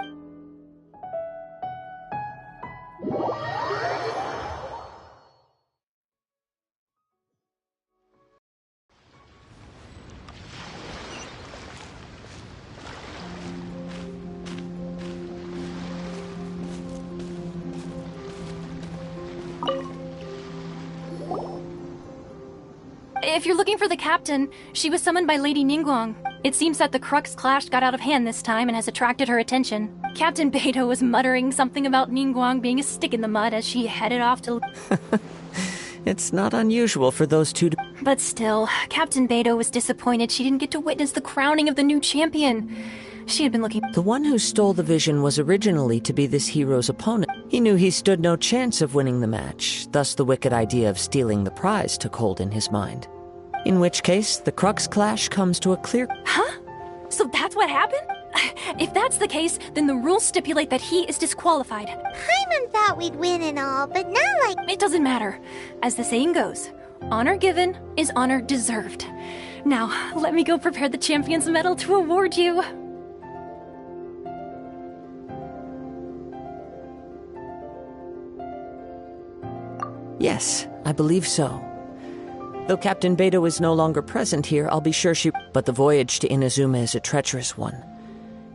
If you're looking for the captain, she was summoned by Lady Ningguang. It seems that the Crux clash got out of hand this time and has attracted her attention. Captain Beidou was muttering something about Ningguang being a stick in the mud as she headed off to—
It's not unusual for those two to—
But still, Captain Beidou was disappointed she didn't get to witness the crowning of the new champion. She had been looking—
The one who stole the vision was originally to be this hero's opponent. He knew he stood no chance of winning the match, thus the wicked idea of stealing the prize took hold in his mind. In which case, the Crux clash comes to a clear—
Huh? So that's what happened? If that's the case, then the rules stipulate that he is disqualified.
Paimon thought we'd win and all, but not like—
It doesn't matter. As the saying goes, honor given is honor deserved. Now, let me go prepare the champion's medal to award you.
Yes, I believe so. Though Captain Beidou is no longer present here, I'll be sure she— But the voyage to Inazuma is a treacherous one.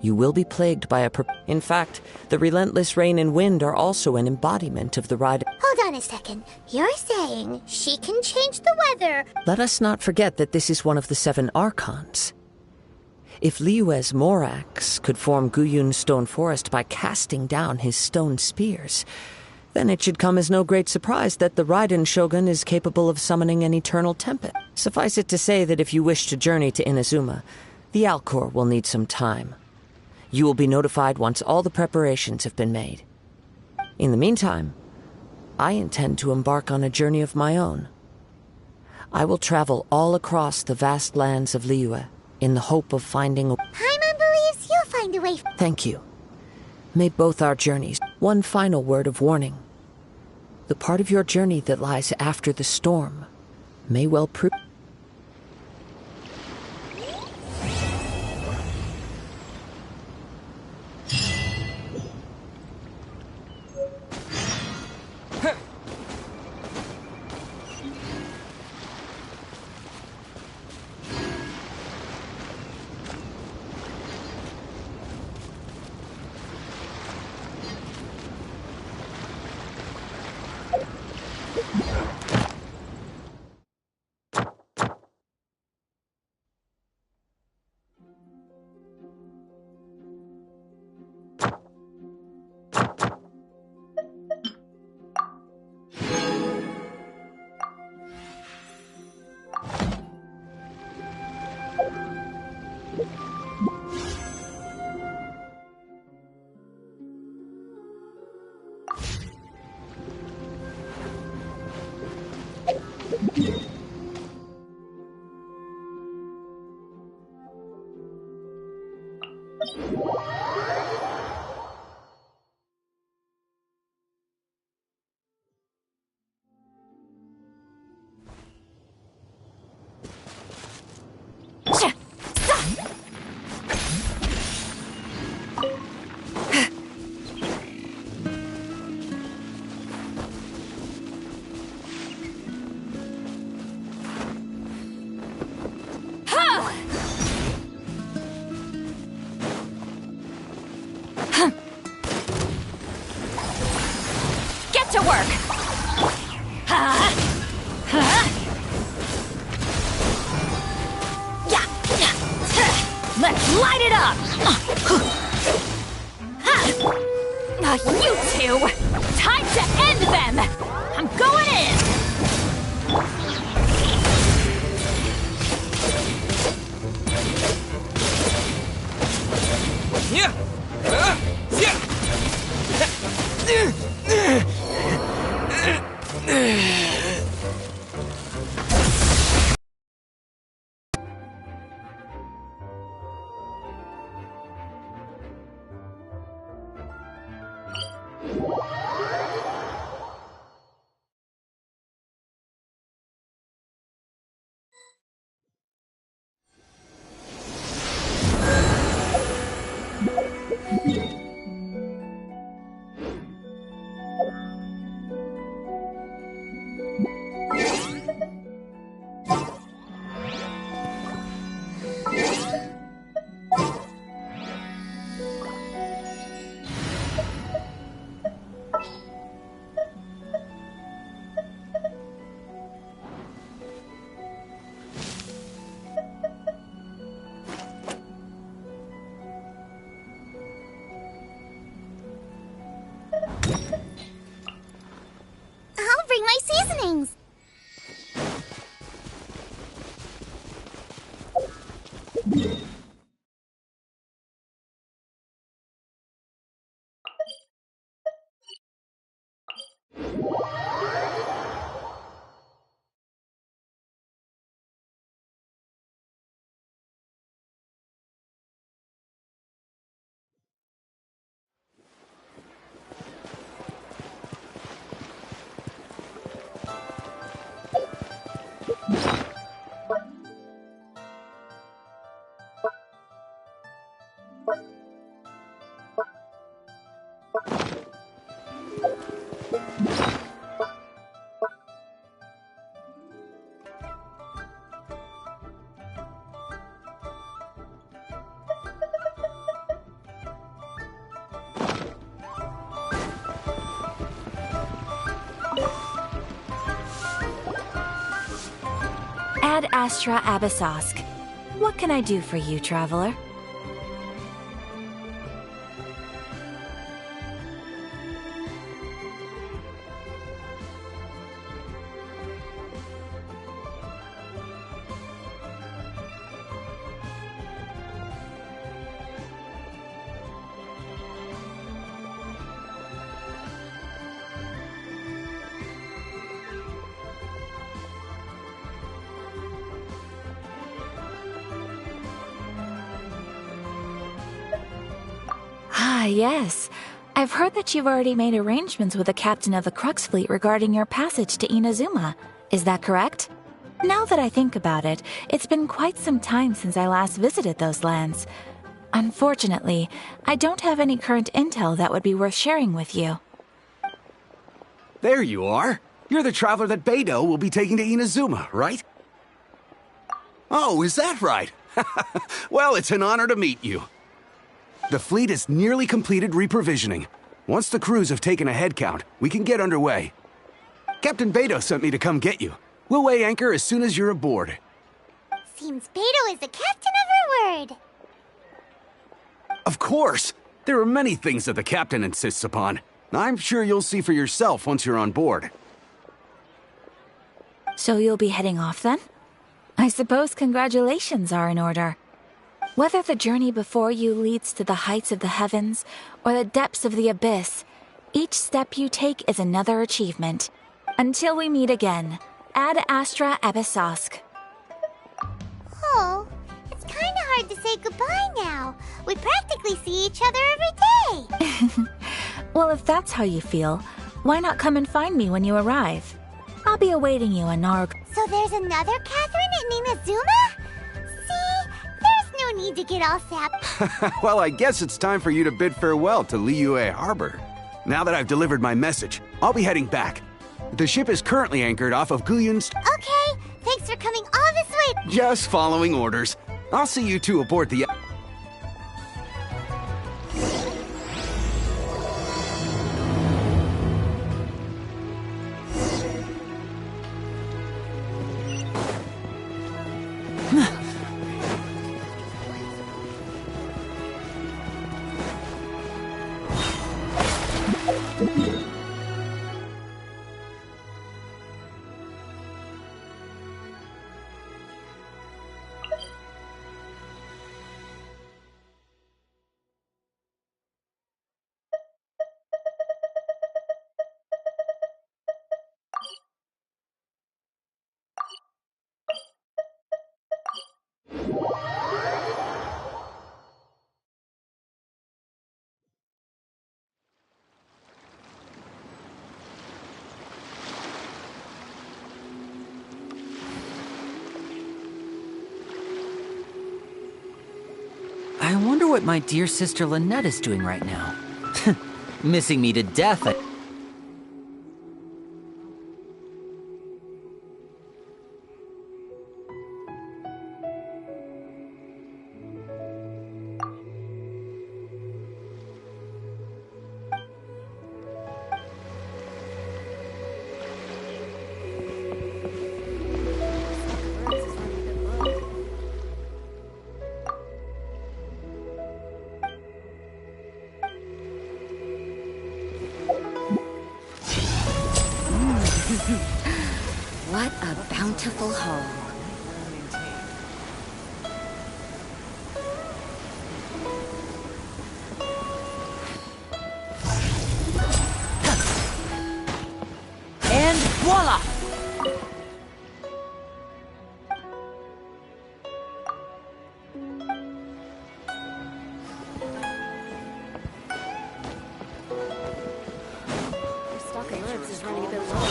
You will be plagued by In fact, the relentless rain and wind are also an embodiment of the ride—
Hold on a second. You're saying she can change the weather?
Let us not forget that this is one of the 7 Archons. If Liyue's Morax could form Guyun's stone forest by casting down his stone spears, then it should come as no great surprise that the Raiden Shogun is capable of summoning an eternal tempest. Suffice it to say that if you wish to journey to Inazuma, the Alcor will need some time. You will be notified once all the preparations have been made. In the meantime, I intend to embark on a journey of my own. I will travel all across the vast lands of Liyue in the hope of finding—
Paimon believes you'll find a way—
Thank you. May both our journeys— One final word of warning. The part of your journey that lies after the storm may well prove—
to work! Let's light it up! You two! Time to end them! I'm going in!
I'll bring my seasonings.
Ad Astra Abyssosk. What can I do for you, traveler? Ah, yes. I've heard that you've already made arrangements with the captain of the Crux fleet regarding your passage to Inazuma. Is that correct? Now that I think about it, it's been quite some time since I last visited those lands. Unfortunately, I don't have any current intel that would be worth sharing with you.
There you are. You're the traveler that Beidou will be taking to Inazuma, right? Oh, is that right? Well, it's an honor to meet you. The fleet is nearly completed reprovisioning. Once the crews have taken a head count, we can get underway. Captain Beidou sent me to come get you. We'll weigh anchor as soon as you're aboard.
Seems Beidou is the captain of her word.
Of course! There are many things that the captain insists upon. I'm sure you'll see for yourself once you're on board.
So you'll be heading off then? I suppose congratulations are in order. Whether the journey before you leads to the heights of the heavens or the depths of the abyss, each step you take is another achievement. Until we meet again, Ad Astra Abyssosk.
Oh, it's kinda hard to say goodbye now. We practically see each other every day.
Well, if that's how you feel, why not come and find me when you arrive? I'll be awaiting you in Narg.
So there's another Catherine in Inazuma? See? There's no need to get all sap.
Well, I guess it's time for you to bid farewell to Liyue Harbor. Now that I've delivered my message, I'll be heading back. The ship is currently anchored off of Guyun's...
Okay, thanks for coming all this way.
Just following orders. I'll see you two aboard the...
I wonder what my dear sister Lynette is doing right now. Missing me to death.
What a bountiful haul.
And voila!
Your stock of herbs is running a bit low.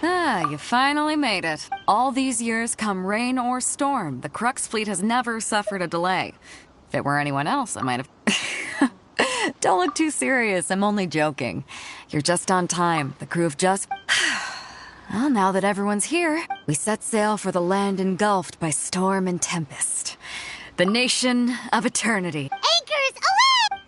Ah, you finally made it. All these years, come rain or storm, the Crux fleet has never suffered a delay. If it were anyone else, I might have... Don't look too serious, I'm only joking. You're just on time. The crew have just... Well, now that everyone's here, we set sail for the land engulfed by storm and tempest. The nation of eternity.
Anchors, away!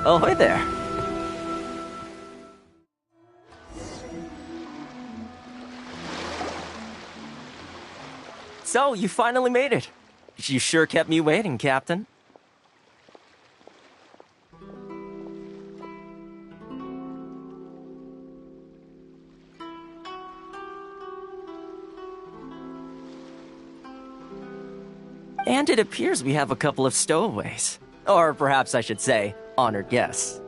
Ahoy there.
So, you finally made it. You sure kept me waiting, Captain. And it appears we have a couple of stowaways. Or perhaps I should say, honored guests.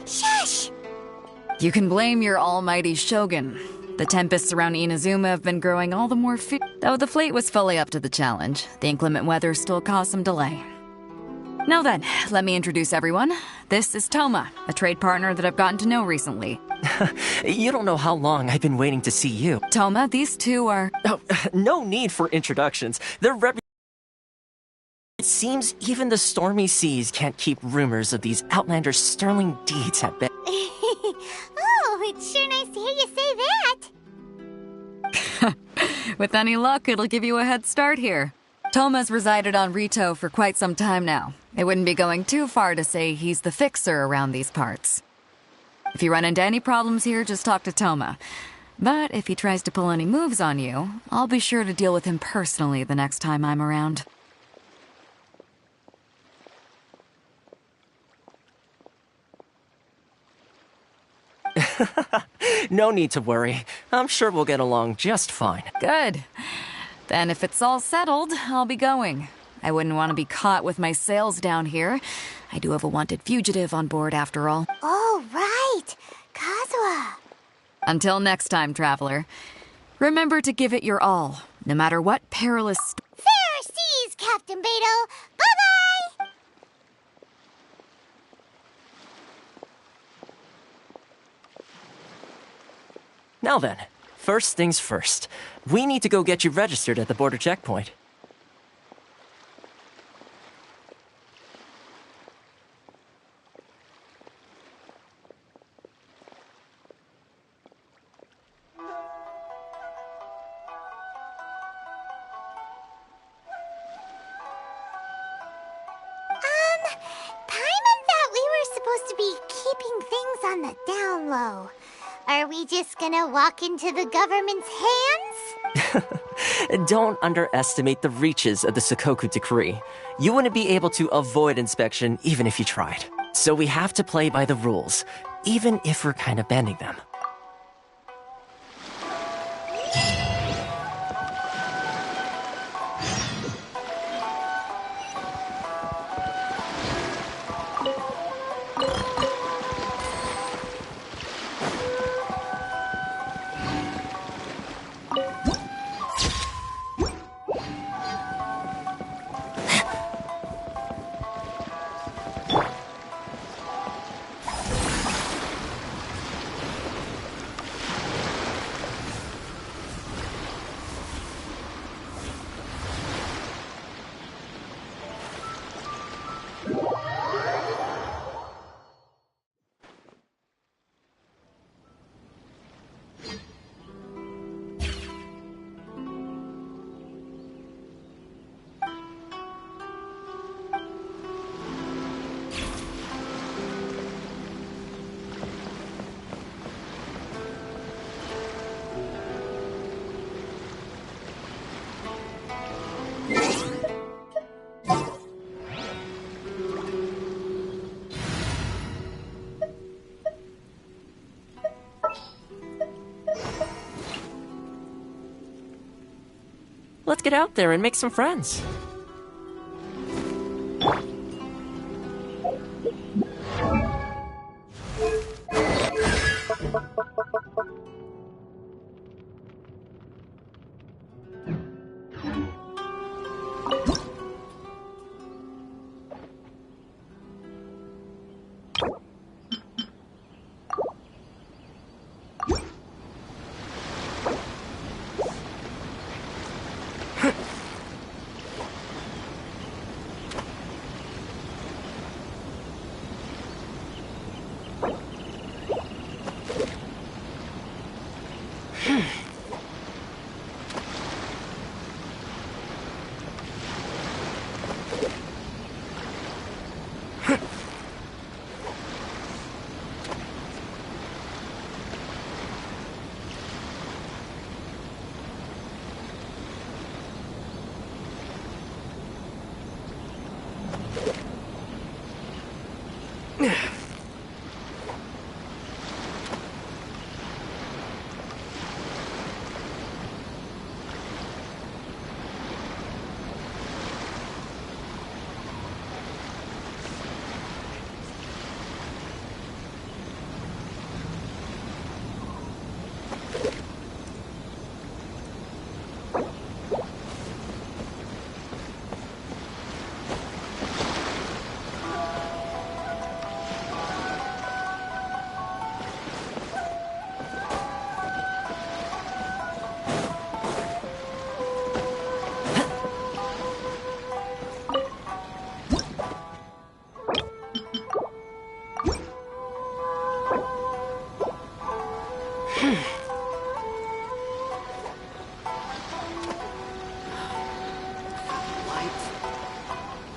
Shush!
You can blame your almighty shogun. The tempests around Inazuma have been growing all the more though the fleet was fully up to the challenge. The inclement weather still caused some delay. Now then, let me introduce everyone. This is Toma, a trade partner that I've gotten to know recently.
You don't know how long I've been waiting to see you.
Toma, these two are...
Oh, no need for introductions. It seems even the stormy seas can't keep rumors of these outlander sterling deeds at bay.
Oh, it's sure nice to hear you say that.
With any luck, it'll give you a head start here. Toma's resided on Rito for quite some time now. It wouldn't be going too far to say he's the fixer around these parts. If you run into any problems here, just talk to Toma. But if he tries to pull any moves on you, I'll be sure to deal with him personally the next time I'm around.
No need to worry. I'm sure we'll get along just fine.
Good. Then if it's all settled, I'll be going. I wouldn't want to be caught with my sails down here. I do have a wanted fugitive on board after all.
Oh, right! Kazuha!
Until next time, traveler. Remember to give it your all, no matter what perilous...
Fair seas, Captain Beto! Bye-bye!
Now then, first things first. We need to go get you registered at the border checkpoint.
Paimon thought we were supposed to be keeping things on the down low. Are we just gonna walk into the government's hands?
Don't underestimate the reaches of the Sakoku Decree. You wouldn't be able to avoid inspection even if you tried. So we have to play by the rules, even if we're kind of bending them. Let's get out there and make some friends.
Light.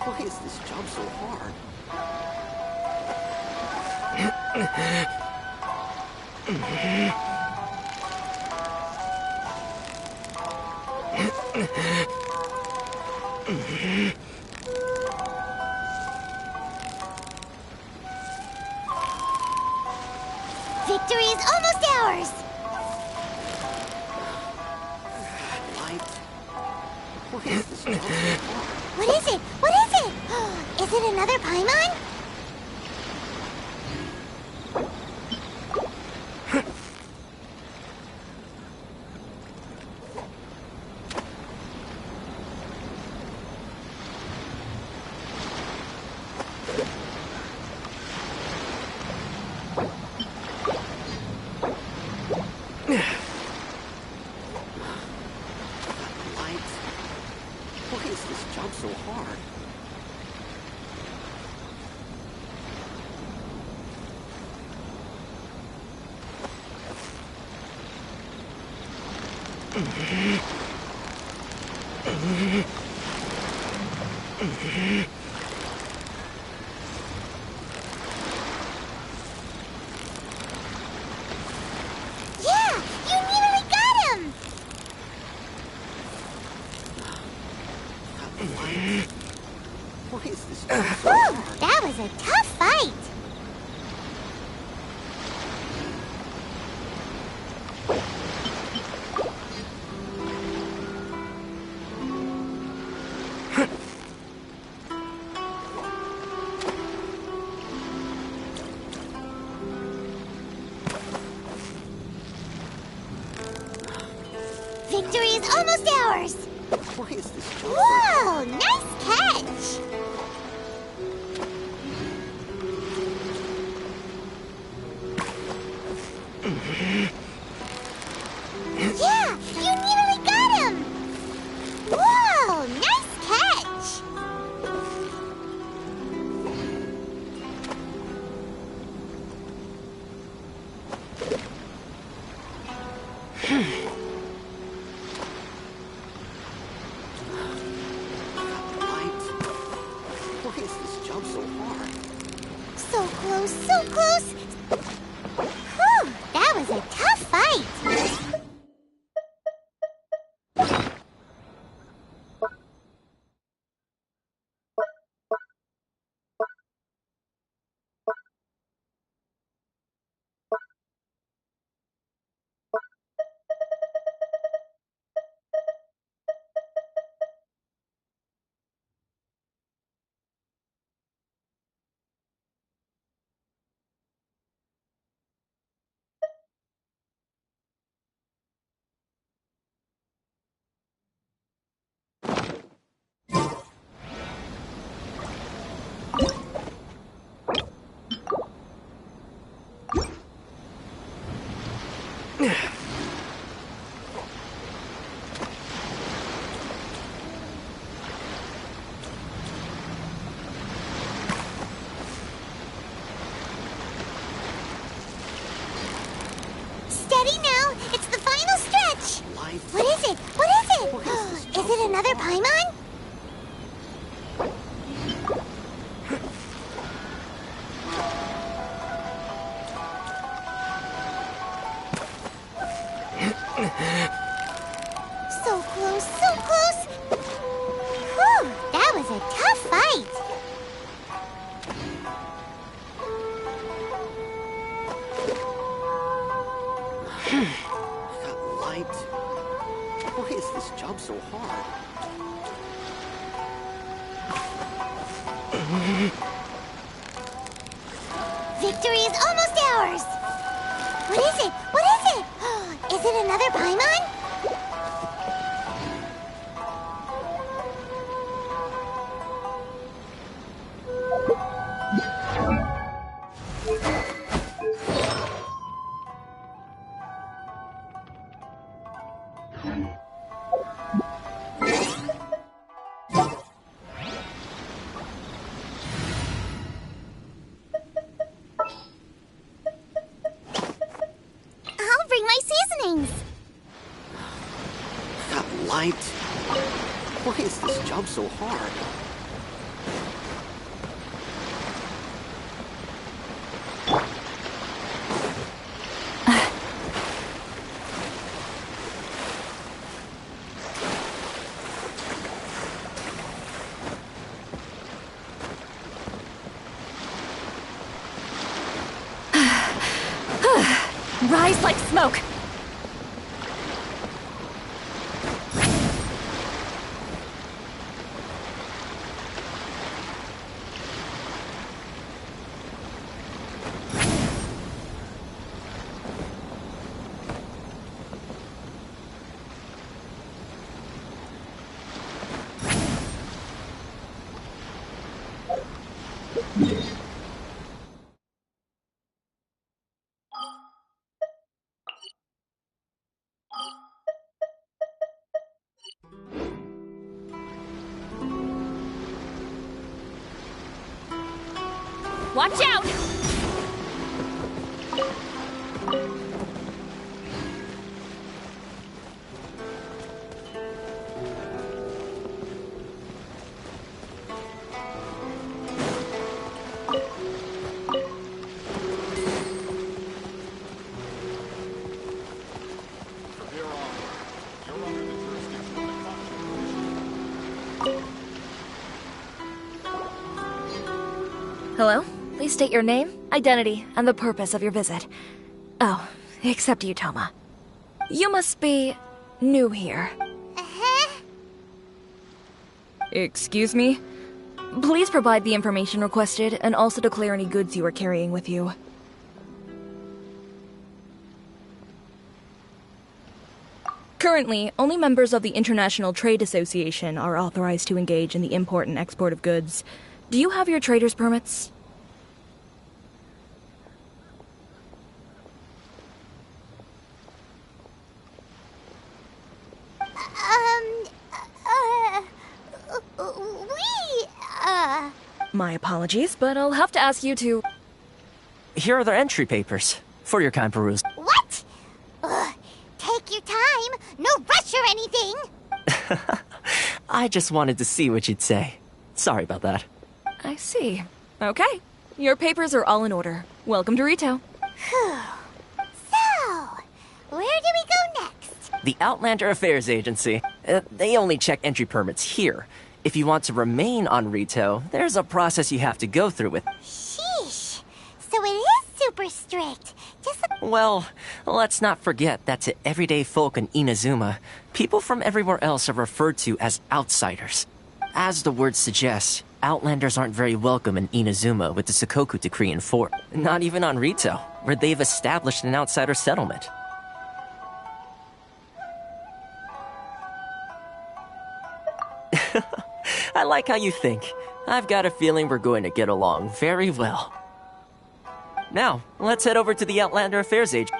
Why is this job so hard?
Victory is almost ours!
Light. Why is this job so hard?
What is it? What is it? Is it another Paimon?
Light. Why is this job so hard?
Yeah! You nearly got him!
Light. Why is this job so
Whew,
hard?
that was a tough fight! Victory is almost ours!
Why is this job so
Whoa! Nice catch! Yeah! You nearly got him! Whoa! Nice catch!
Light. Why is this job so hard?
So close, so close! Whew! That was a tough fight! Steady now! It's the final stretch!
Light.
What is it? What is it? Is it another Paimon? So close, so close! Whew! That was a tough fight!
Light. Why is this job so hard?
Victory is almost ours! What is it? What is it? Is it another Paimon? I'll bring my
right. Why is this job so hard?
Rise like smoke! Watch out!
Hello? Please state your name, identity, and the purpose of your visit. Oh, except you, Toma. You must be new here. Excuse me? Please provide the information requested and also declare any goods you are carrying with you. Currently, only members of the International Trade Association are authorized to engage in the import and export of goods. Do you have your trader's permits? My apologies, but I'll have to ask you to...
Here are their entry papers, for your kind perusal.
What? Take your time. No rush or anything.
I just wanted to see what you'd say. Sorry about that.
I see. Okay. Your papers are all in order. Welcome to Rito.
So, where do we go next?
The Outlander Affairs Agency. They only check entry permits here. If you want to remain on Rito, there's a process you have to go through with...
Sheesh. So it is super strict.
Well, let's not forget that to everyday folk in Inazuma, people from everywhere else are referred to as outsiders. As the word suggests, Outlanders aren't very welcome in Inazuma with the Sakoku Decree in force. Not even on Rito, where they've established an outsider settlement. I like how you think. I've got a feeling we're going to get along very well. Now, let's head over to the Outlander Affairs Agency.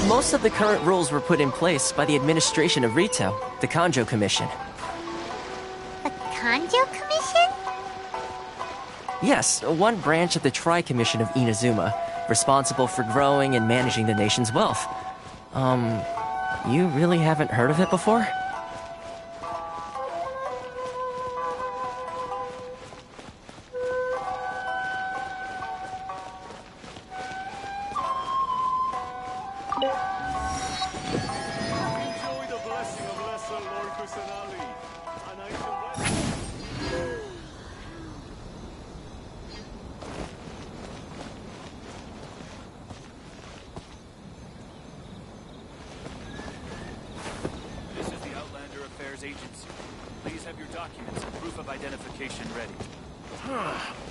Most of the current rules were put in place by the administration of Rito, the Kanjo Commission.
The Kanjo Commission?
Yes, one branch of the Tri-Commission of Inazuma, responsible for growing and managing the nation's wealth. You really haven't heard of it before?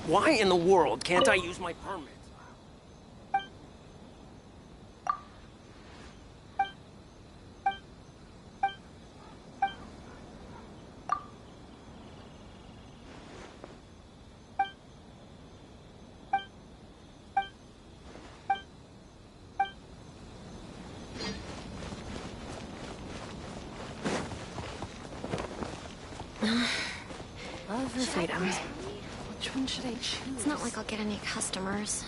Why in the world can't I use my permit?
Love for freedom. Which one should I choose? It's not like I'll get any customers.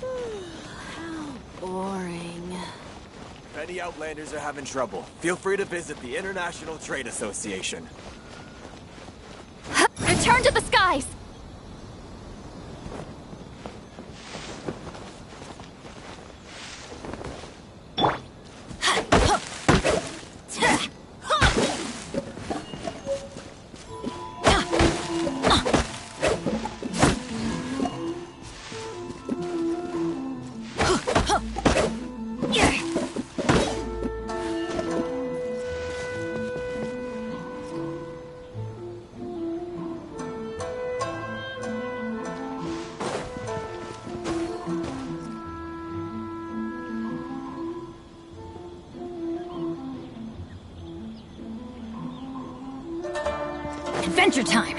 How boring.
any Outlanders are having trouble, feel free to visit the International Trade Association.
Return to the skies!
Adventure time!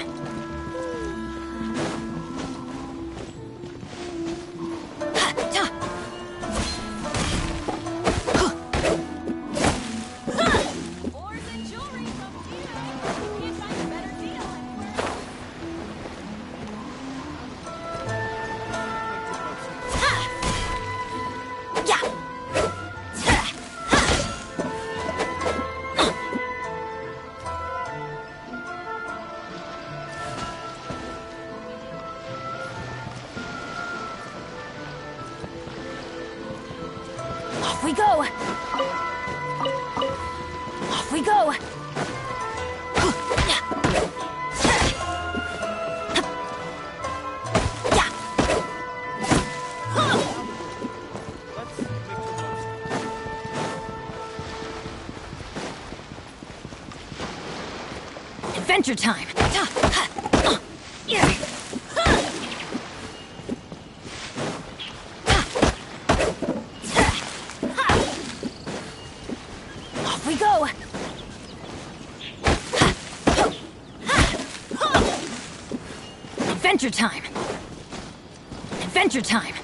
Off we go! Off we go! Adventure time! Off we go! Adventure time! Adventure time!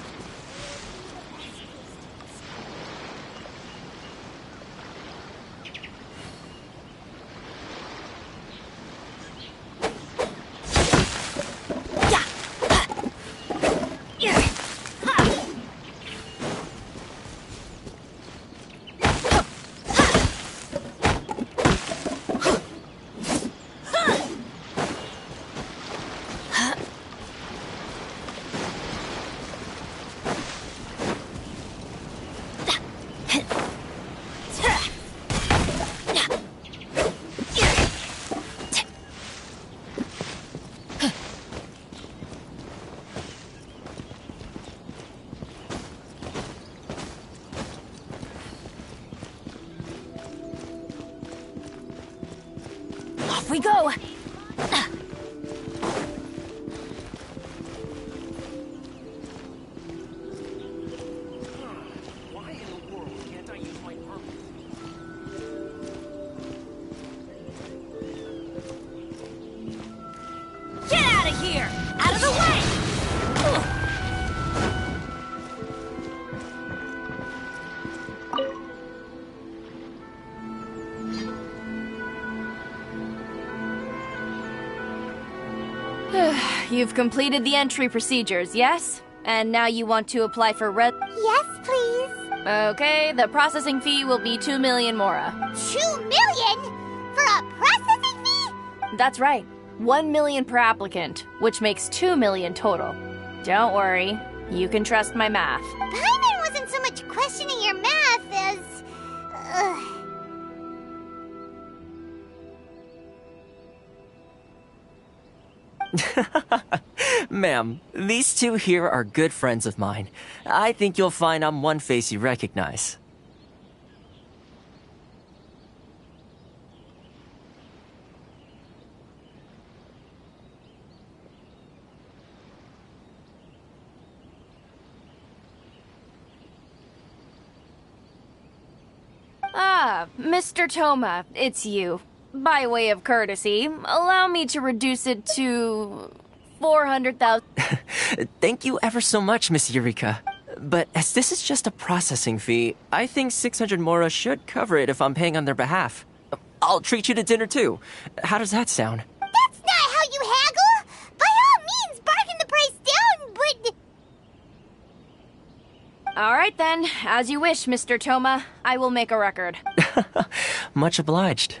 Off we go!
Why in the world can't I use my purpose?
Get out of here! Out of the way!
You've completed the entry procedures, yes? And now you want to apply for
Yes, please.
Okay, the processing fee will be 2 million mora.
2 million? For a processing fee?
That's right. 1 million per applicant, which makes 2 million total. Don't worry, you can trust my math.
Paimon wasn't so much questioning your math as...
Ma'am, these two here are good friends of mine. I think you'll find I'm one face you recognize.
Ah, Mr. Toma, it's you. By way of courtesy, allow me to reduce it to 400,000.
Thank you ever so much, Miss Eureka. But as this is just a processing fee, I think 600 mora should cover it if I'm paying on their behalf. I'll treat you to dinner too. How does that sound?
That's not how you haggle! By all means, bargain the price down, but...
All right then, as you wish, Mr. Toma. I will make a record.
Much obliged.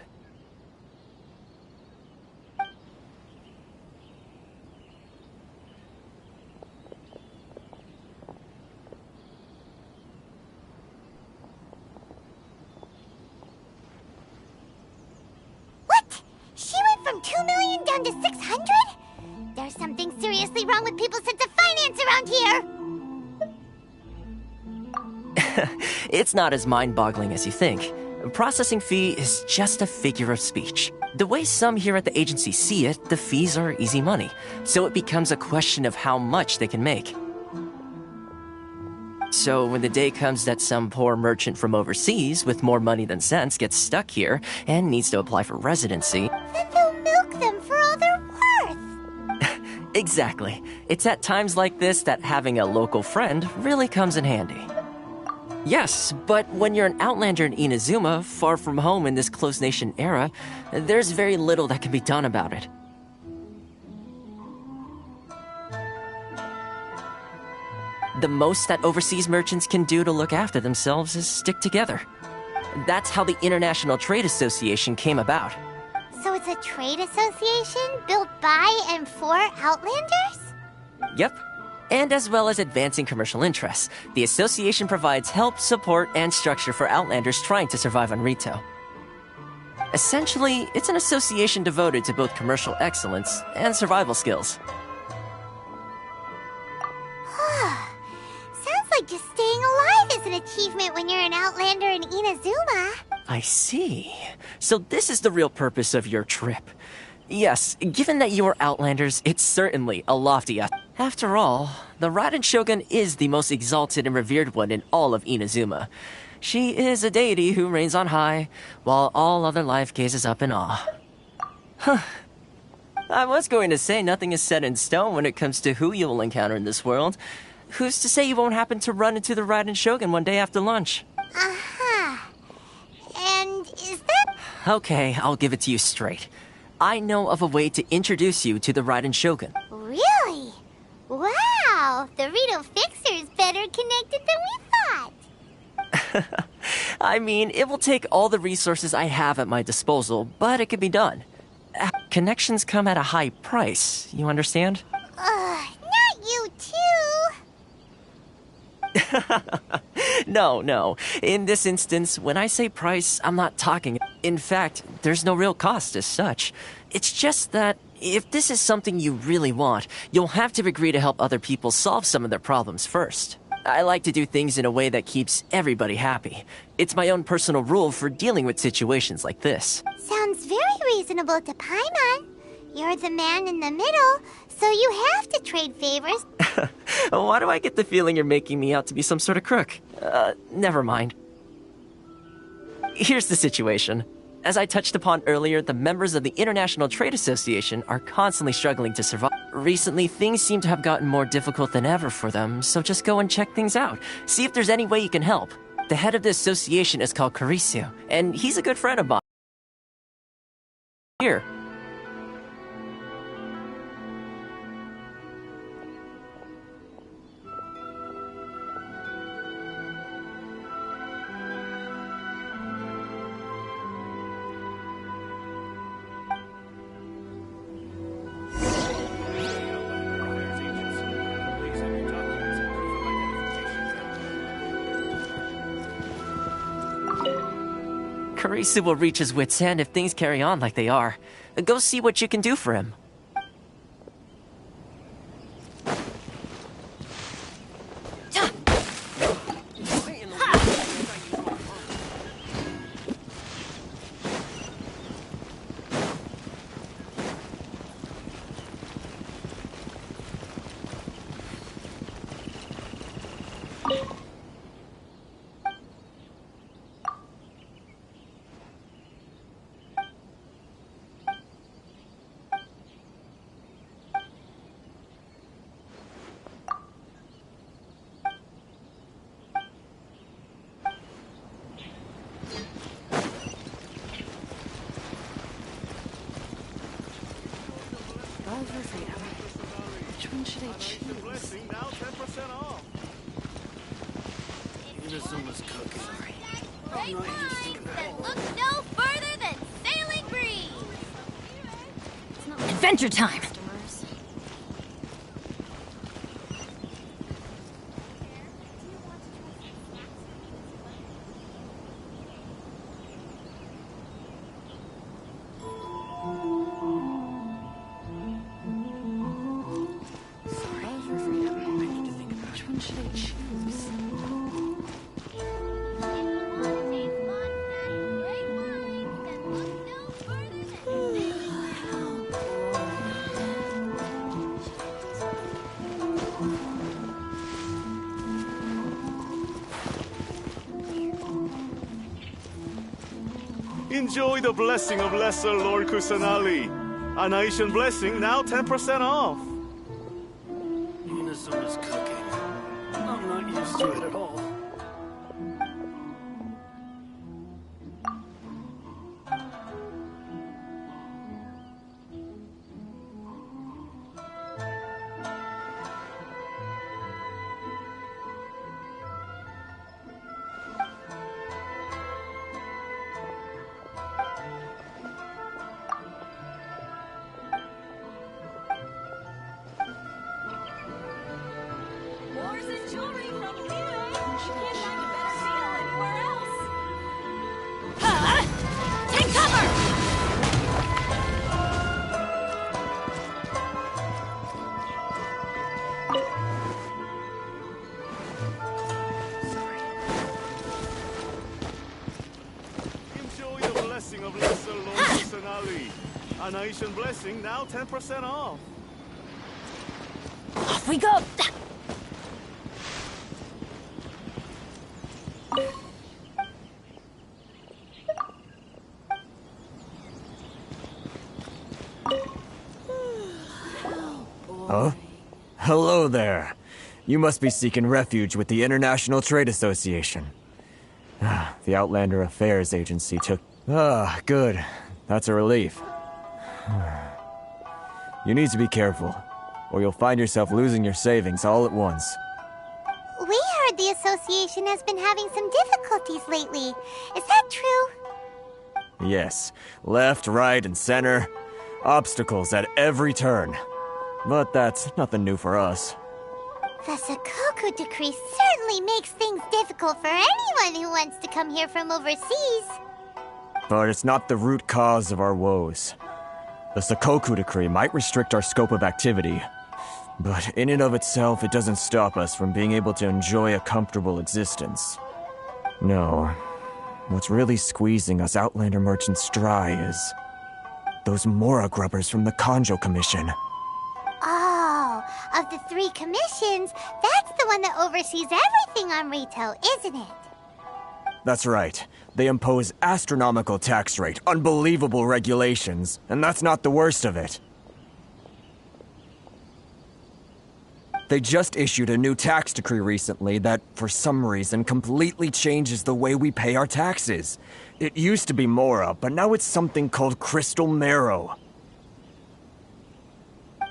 What? She went from 2 million down to 600? There's something seriously wrong with people's sense of finance around here!
It's not as mind-boggling as you think. Processing fee is just a figure of speech. The way some here at the agency see it, the fees are easy money, so it becomes a question of how much they can make. So when the day comes that some poor merchant from overseas with more money than sense gets stuck here and needs to apply for residency...
Then they'll milk them for all they're worth!
Exactly. It's at times like this that having a local friend really comes in handy. Yes, but when you're an outlander in Inazuma, far from home in this closed nation era, there's very little that can be done about it. The most that overseas merchants can do to look after themselves is stick together. That's how the International Trade Association came about.
So it's a trade association built by and for Outlanders?
Yep. And as well as advancing commercial interests, the association provides help, support, and structure for Outlanders trying to survive on Rito. Essentially, it's an association devoted to both commercial excellence and survival skills.
Sounds like just staying alive is an achievement when you're an Outlander in Inazuma.
I see. So this is the real purpose of your trip. Yes, given that you are Outlanders, it's certainly a lofty After all, the Raiden Shogun is the most exalted and revered one in all of Inazuma. She is a deity who reigns on high, while all other life gazes up in awe. Huh. I was going to say nothing is set in stone when it comes to who you will encounter in this world. Who's to say you won't happen to run into the Raiden Shogun one day after lunch?
Uh-huh. And is that...
Okay, I'll give it to you straight. I know of a way to introduce you to the Raiden Shogun.
Really? Wow! The Rito Fixer is better connected than we thought!
I mean, it will take all the resources I have at my disposal, but it can be done. Connections come at a high price, you understand?
Not you too!
No. In this instance, when I say price, I'm not talking. In fact, there's no real cost as such. It's just that if this is something you really want, you'll have to agree to help other people solve some of their problems first. I like to do things in a way that keeps everybody happy. It's my own personal rule for dealing with situations like this.
Sounds very reasonable to Paimon. You're the man in the middle, so you have to trade favors.
Why do I get the feeling you're making me out to be some sort of crook? Never mind. Here's the situation. As I touched upon earlier, the members of the International Trade Association are constantly struggling to survive. Recently, things seem to have gotten more difficult than ever for them, so just go and check things out. See if there's any way you can help. The head of the association is called Karisu, and he's a good friend of mine. Here. Karisu will reach his wit's end if things carry on like they are. Go see what you can do for him.
Which one should I choose?
Inazuma's cooking. Sorry.
Great minds that look no further than sailing breeze.
Adventure time!
Enjoy the blessing of Lesser Lord Kusanali. An Aishan blessing now 10% off.
Inazuma's cooking. I'm not used to it at all.
Of Lesser Lord Kusanali. An Aishan blessing now 10% off.
Off we go!
Huh? Hello there. You must be seeking refuge with the International Trade Association. The Outlander Affairs Agency took... Ah, good. That's a relief. You need to be careful, or you'll find yourself losing your savings all at once.
We heard the association has been having some difficulties lately. Is that true?
Yes. Left, right, and center. Obstacles at every turn. But that's nothing new for us.
The Sakoku decree certainly makes things difficult for anyone who wants to come here from overseas.
But it's not the root cause of our woes. The Sakoku decree might restrict our scope of activity, but in and of itself, it doesn't stop us from being able to enjoy a comfortable existence. No. What's really squeezing us Outlander merchants dry is those Mora grubbers from the Kanjo Commission.
Oh, of the 3 commissions, that's the one that oversees everything on retail, isn't it?
That's right. They impose astronomical tax rate, unbelievable regulations, and that's not the worst of it. They just issued a new tax decree recently that, for some reason, completely changes the way we pay our taxes. It used to be Mora, but now it's something called Crystal Marrow.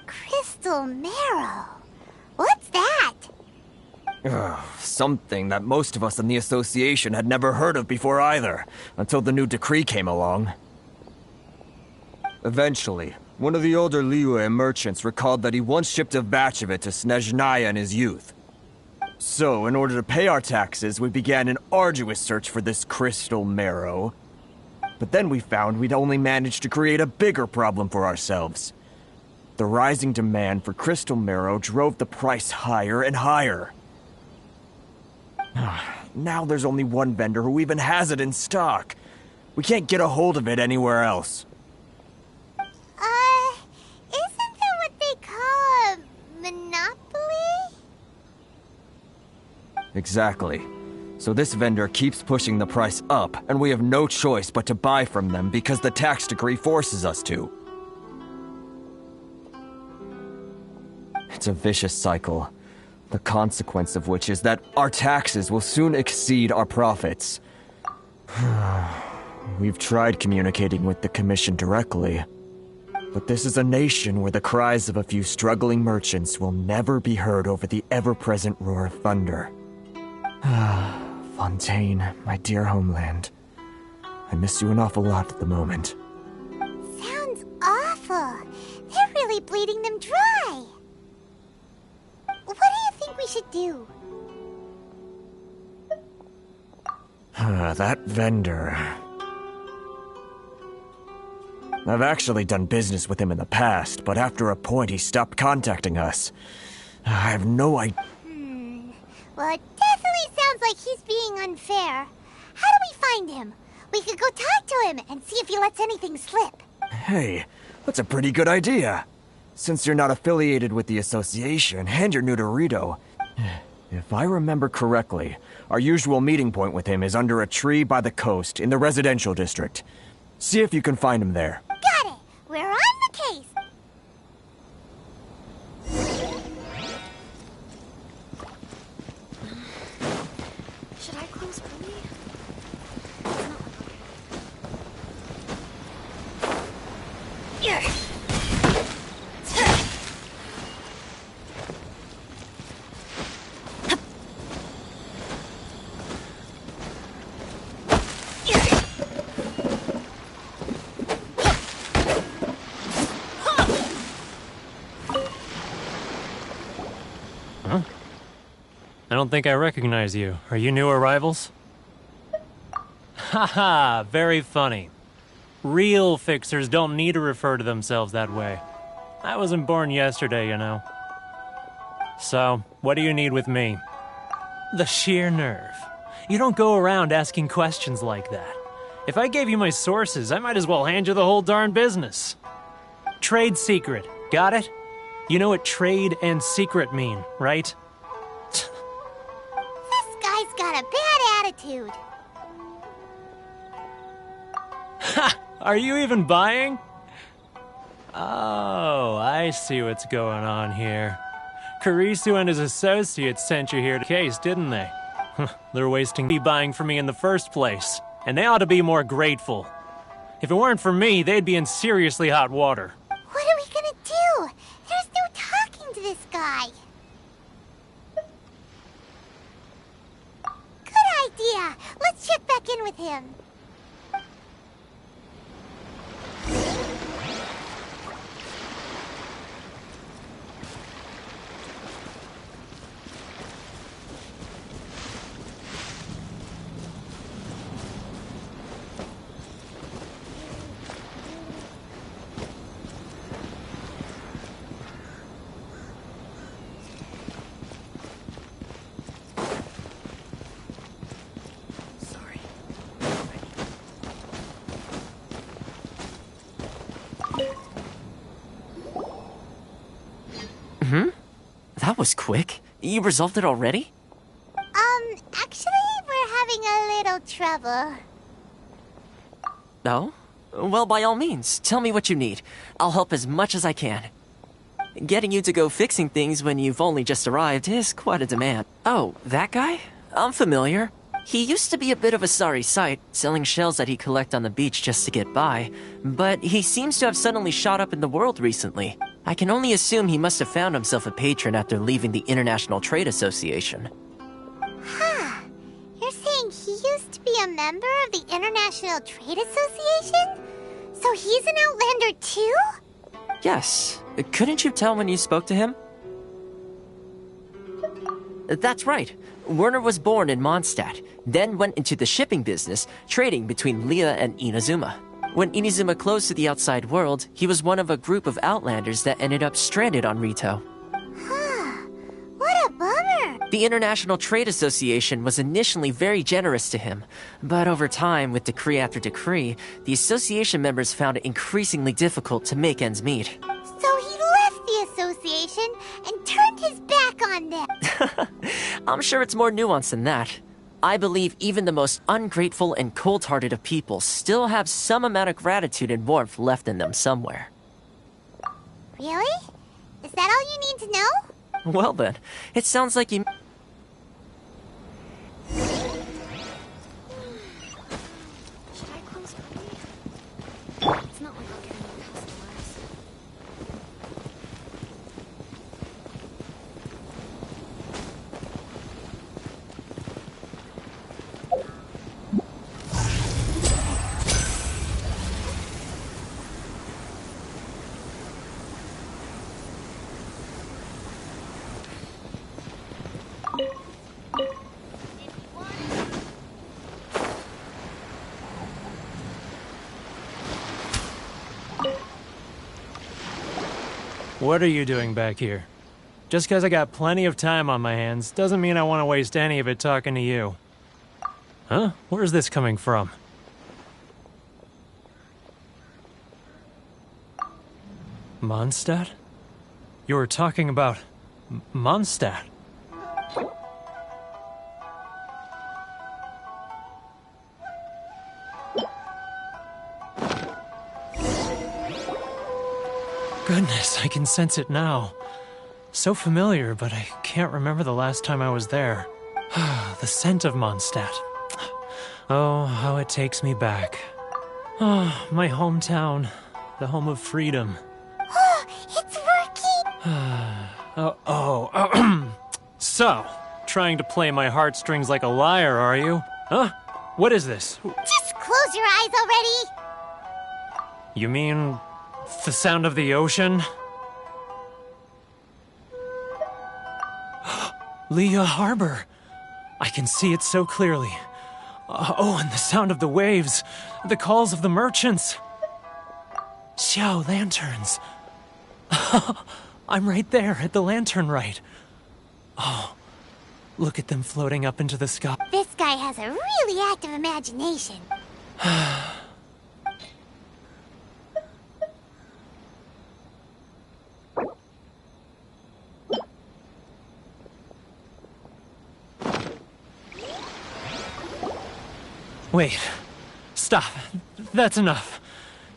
Crystal Marrow? What's that?
Something that most of us in the association had never heard of before either, until the new decree came along. Eventually, one of the older Liyue merchants recalled that he once shipped a batch of it to Snezhnaya in his youth. So, in order to pay our taxes, we began an arduous search for this crystal marrow. But then we found we'd only managed to create a bigger problem for ourselves. The rising demand for crystal marrow drove the price higher and higher. Now there's only one vendor who even has it in stock. We can't get a hold of it anywhere else.
Isn't that what they call a monopoly?
Exactly. So this vendor keeps pushing the price up, and we have no choice but to buy from them because the tax decree forces us to. It's a vicious cycle. The consequence of which is that our taxes will soon exceed our profits. We've tried communicating with the Commission directly, but this is a nation where the cries of a few struggling merchants will never be heard over the ever-present roar of thunder. Fontaine, my dear homeland. I miss you an awful lot at the moment.
Sounds awful. They're really bleeding them dry. What do you think we should do?
That vendor. I've actually done business with him in the past, but after a point he stopped contacting us. I have no idea.
Well, it definitely sounds like he's being unfair. How do we find him? We could go talk to him and see if he lets anything slip.
Hey, that's a pretty good idea. Since you're not affiliated with the association and you're new to Rito, if I remember correctly, our usual meeting point with him is under a tree by the coast in the residential district. See if you can find him there.
Got it! We're on the case!
Should I close early?
Yeah.
I don't think I recognize you. Are you new arrivals? Haha, very funny. Real fixers don't need to refer to themselves that way. I wasn't born yesterday, you know. So, what do you need with me? The sheer nerve. You don't go around asking questions like that. If I gave you my sources, I might as well hand you the whole darn business. Trade secret, got it? You know what trade and secret mean, right?
Guy's got a bad attitude.
Ha! Are you even buying? Oh, I see what's going on here. Karisu and his associates sent you here to case, didn't they? They're wasting me buying for me in the first place, and they ought to be more grateful. If it weren't for me, they'd be in seriously hot water.
What are we gonna do? There's no talking to this guy. Idea. Let's check back in with him.
That was quick. You resolved it already?
Actually, we're having a little trouble.
Oh? Well, by all means, tell me what you need. I'll help as much as I can. Getting you to go fixing things when you've only just arrived is quite a demand. Oh, that guy? I'm familiar. He used to be a bit of a sorry sight, selling shells that he collect on the beach just to get by, but he seems to have suddenly shot up in the world recently. I can only assume he must have found himself a patron after leaving the International Trade Association.
Huh. You're saying he used to be a member of the International Trade Association? So he's an Outlander too?
Yes. Couldn't you tell when you spoke to him? That's right. Werner was born in Mondstadt, then went into the shipping business, trading between Leah and Inazuma. When Inazuma closed to the outside world, he was one of a group of Outlanders that ended up stranded on Rito.
Huh. What a bummer!
The International Trade Association was initially very generous to him, but over time, with decree after decree, the association members found it increasingly difficult to make ends meet.
So he left the association and turned his back on them.
I'm sure it's more nuanced than that. I believe even the most ungrateful and cold-hearted of people still have some amount of gratitude and warmth left in them somewhere.
Really? Is that all you need to know?
Well then, it sounds like you...
Should I close early? It's not like I'll get any customers.
What are you doing back here? Just because I got plenty of time on my hands doesn't mean I want to waste any of it talking to you. Huh? Where's this coming from? Mondstadt? You were talking about Mondstadt. Goodness, I can sense it now. So familiar, but I can't remember the last time I was there. The scent of Mondstadt. Oh, how it takes me back. Oh, my hometown. The home of freedom.
It's working!
So, trying to play my heartstrings like a liar, are you? Huh? What is this?
Just close your eyes already!
You mean the sound of the ocean? Leah Harbor. I can see it so clearly. And the sound of the waves. The calls of the merchants. Xiao lanterns. I'm right there at the lantern right. Oh, look at them floating up into the sky.
This guy has a really active imagination.
Wait. Stop. That's enough.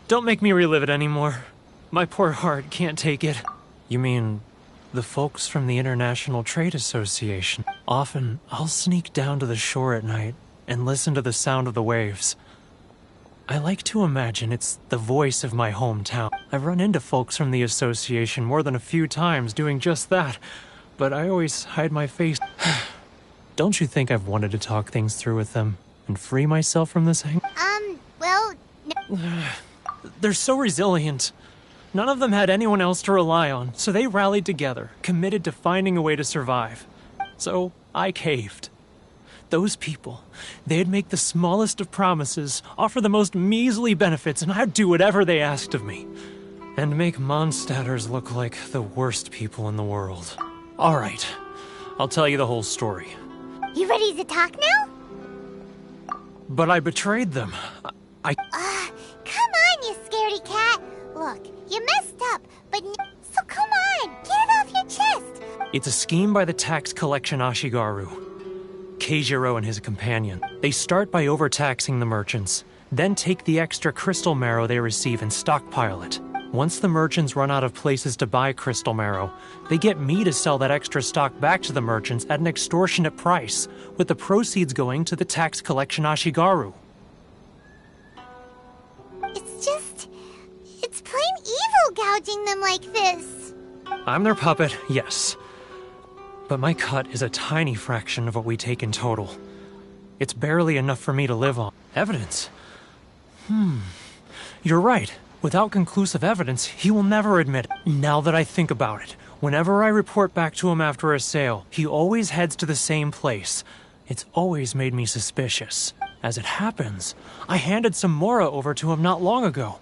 Don't make me relive it anymore. My poor heart can't take it. You mean the folks from the International Trade Association? Often, I'll sneak down to the shore at night and listen to the sound of the waves. I like to imagine it's the voice of my hometown. I've run into folks from the association more than a few times doing just that, but I always hide my face. Don't you think I've wanted to talk things through with them and free myself from this hang?
Well, no.
They're so resilient. None of them had anyone else to rely on, so they rallied together, committed to finding a way to survive. So I caved. Those people, they'd make the smallest of promises, offer the most measly benefits, and I'd do whatever they asked of me. And make Mondstadters look like the worst people in the world. All right, I'll tell you the whole story.
You ready to talk now?
But I betrayed them.
Come on, you scaredy cat. Look, you messed up, but so come on, get it off your chest.
It's a scheme by the tax collection Ashigaru. Keijiro and his companion. They start by overtaxing the merchants, then take the extra crystal marrow they receive and stockpile it. Once the merchants run out of places to buy crystal marrow, they get me to sell that extra stock back to the merchants at an extortionate price, with the proceeds going to the tax collection Ashigaru.
It's plain evil gouging them like this.
I'm their puppet, yes. But my cut is a tiny fraction of what we take in total. It's barely enough for me to live on. Evidence? You're right. Without conclusive evidence, he will never admit it. Now that I think about it, whenever I report back to him after a sale, he always heads to the same place. It's always made me suspicious. As it happens, I handed some Mora over to him not long ago.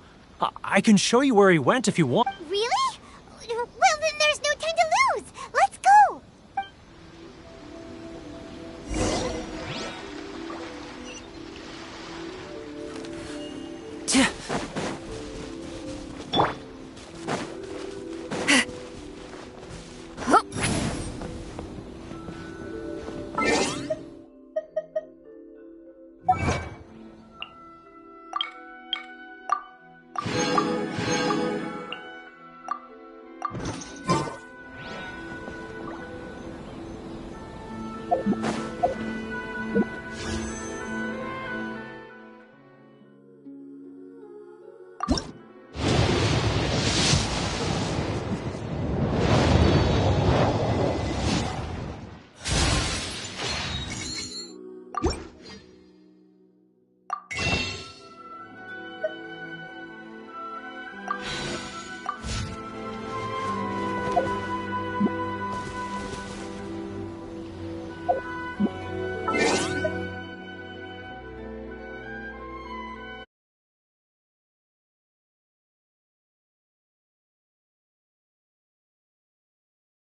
I can show you where he went if you want.
Really? Well, then there's no time to lose. Let's go.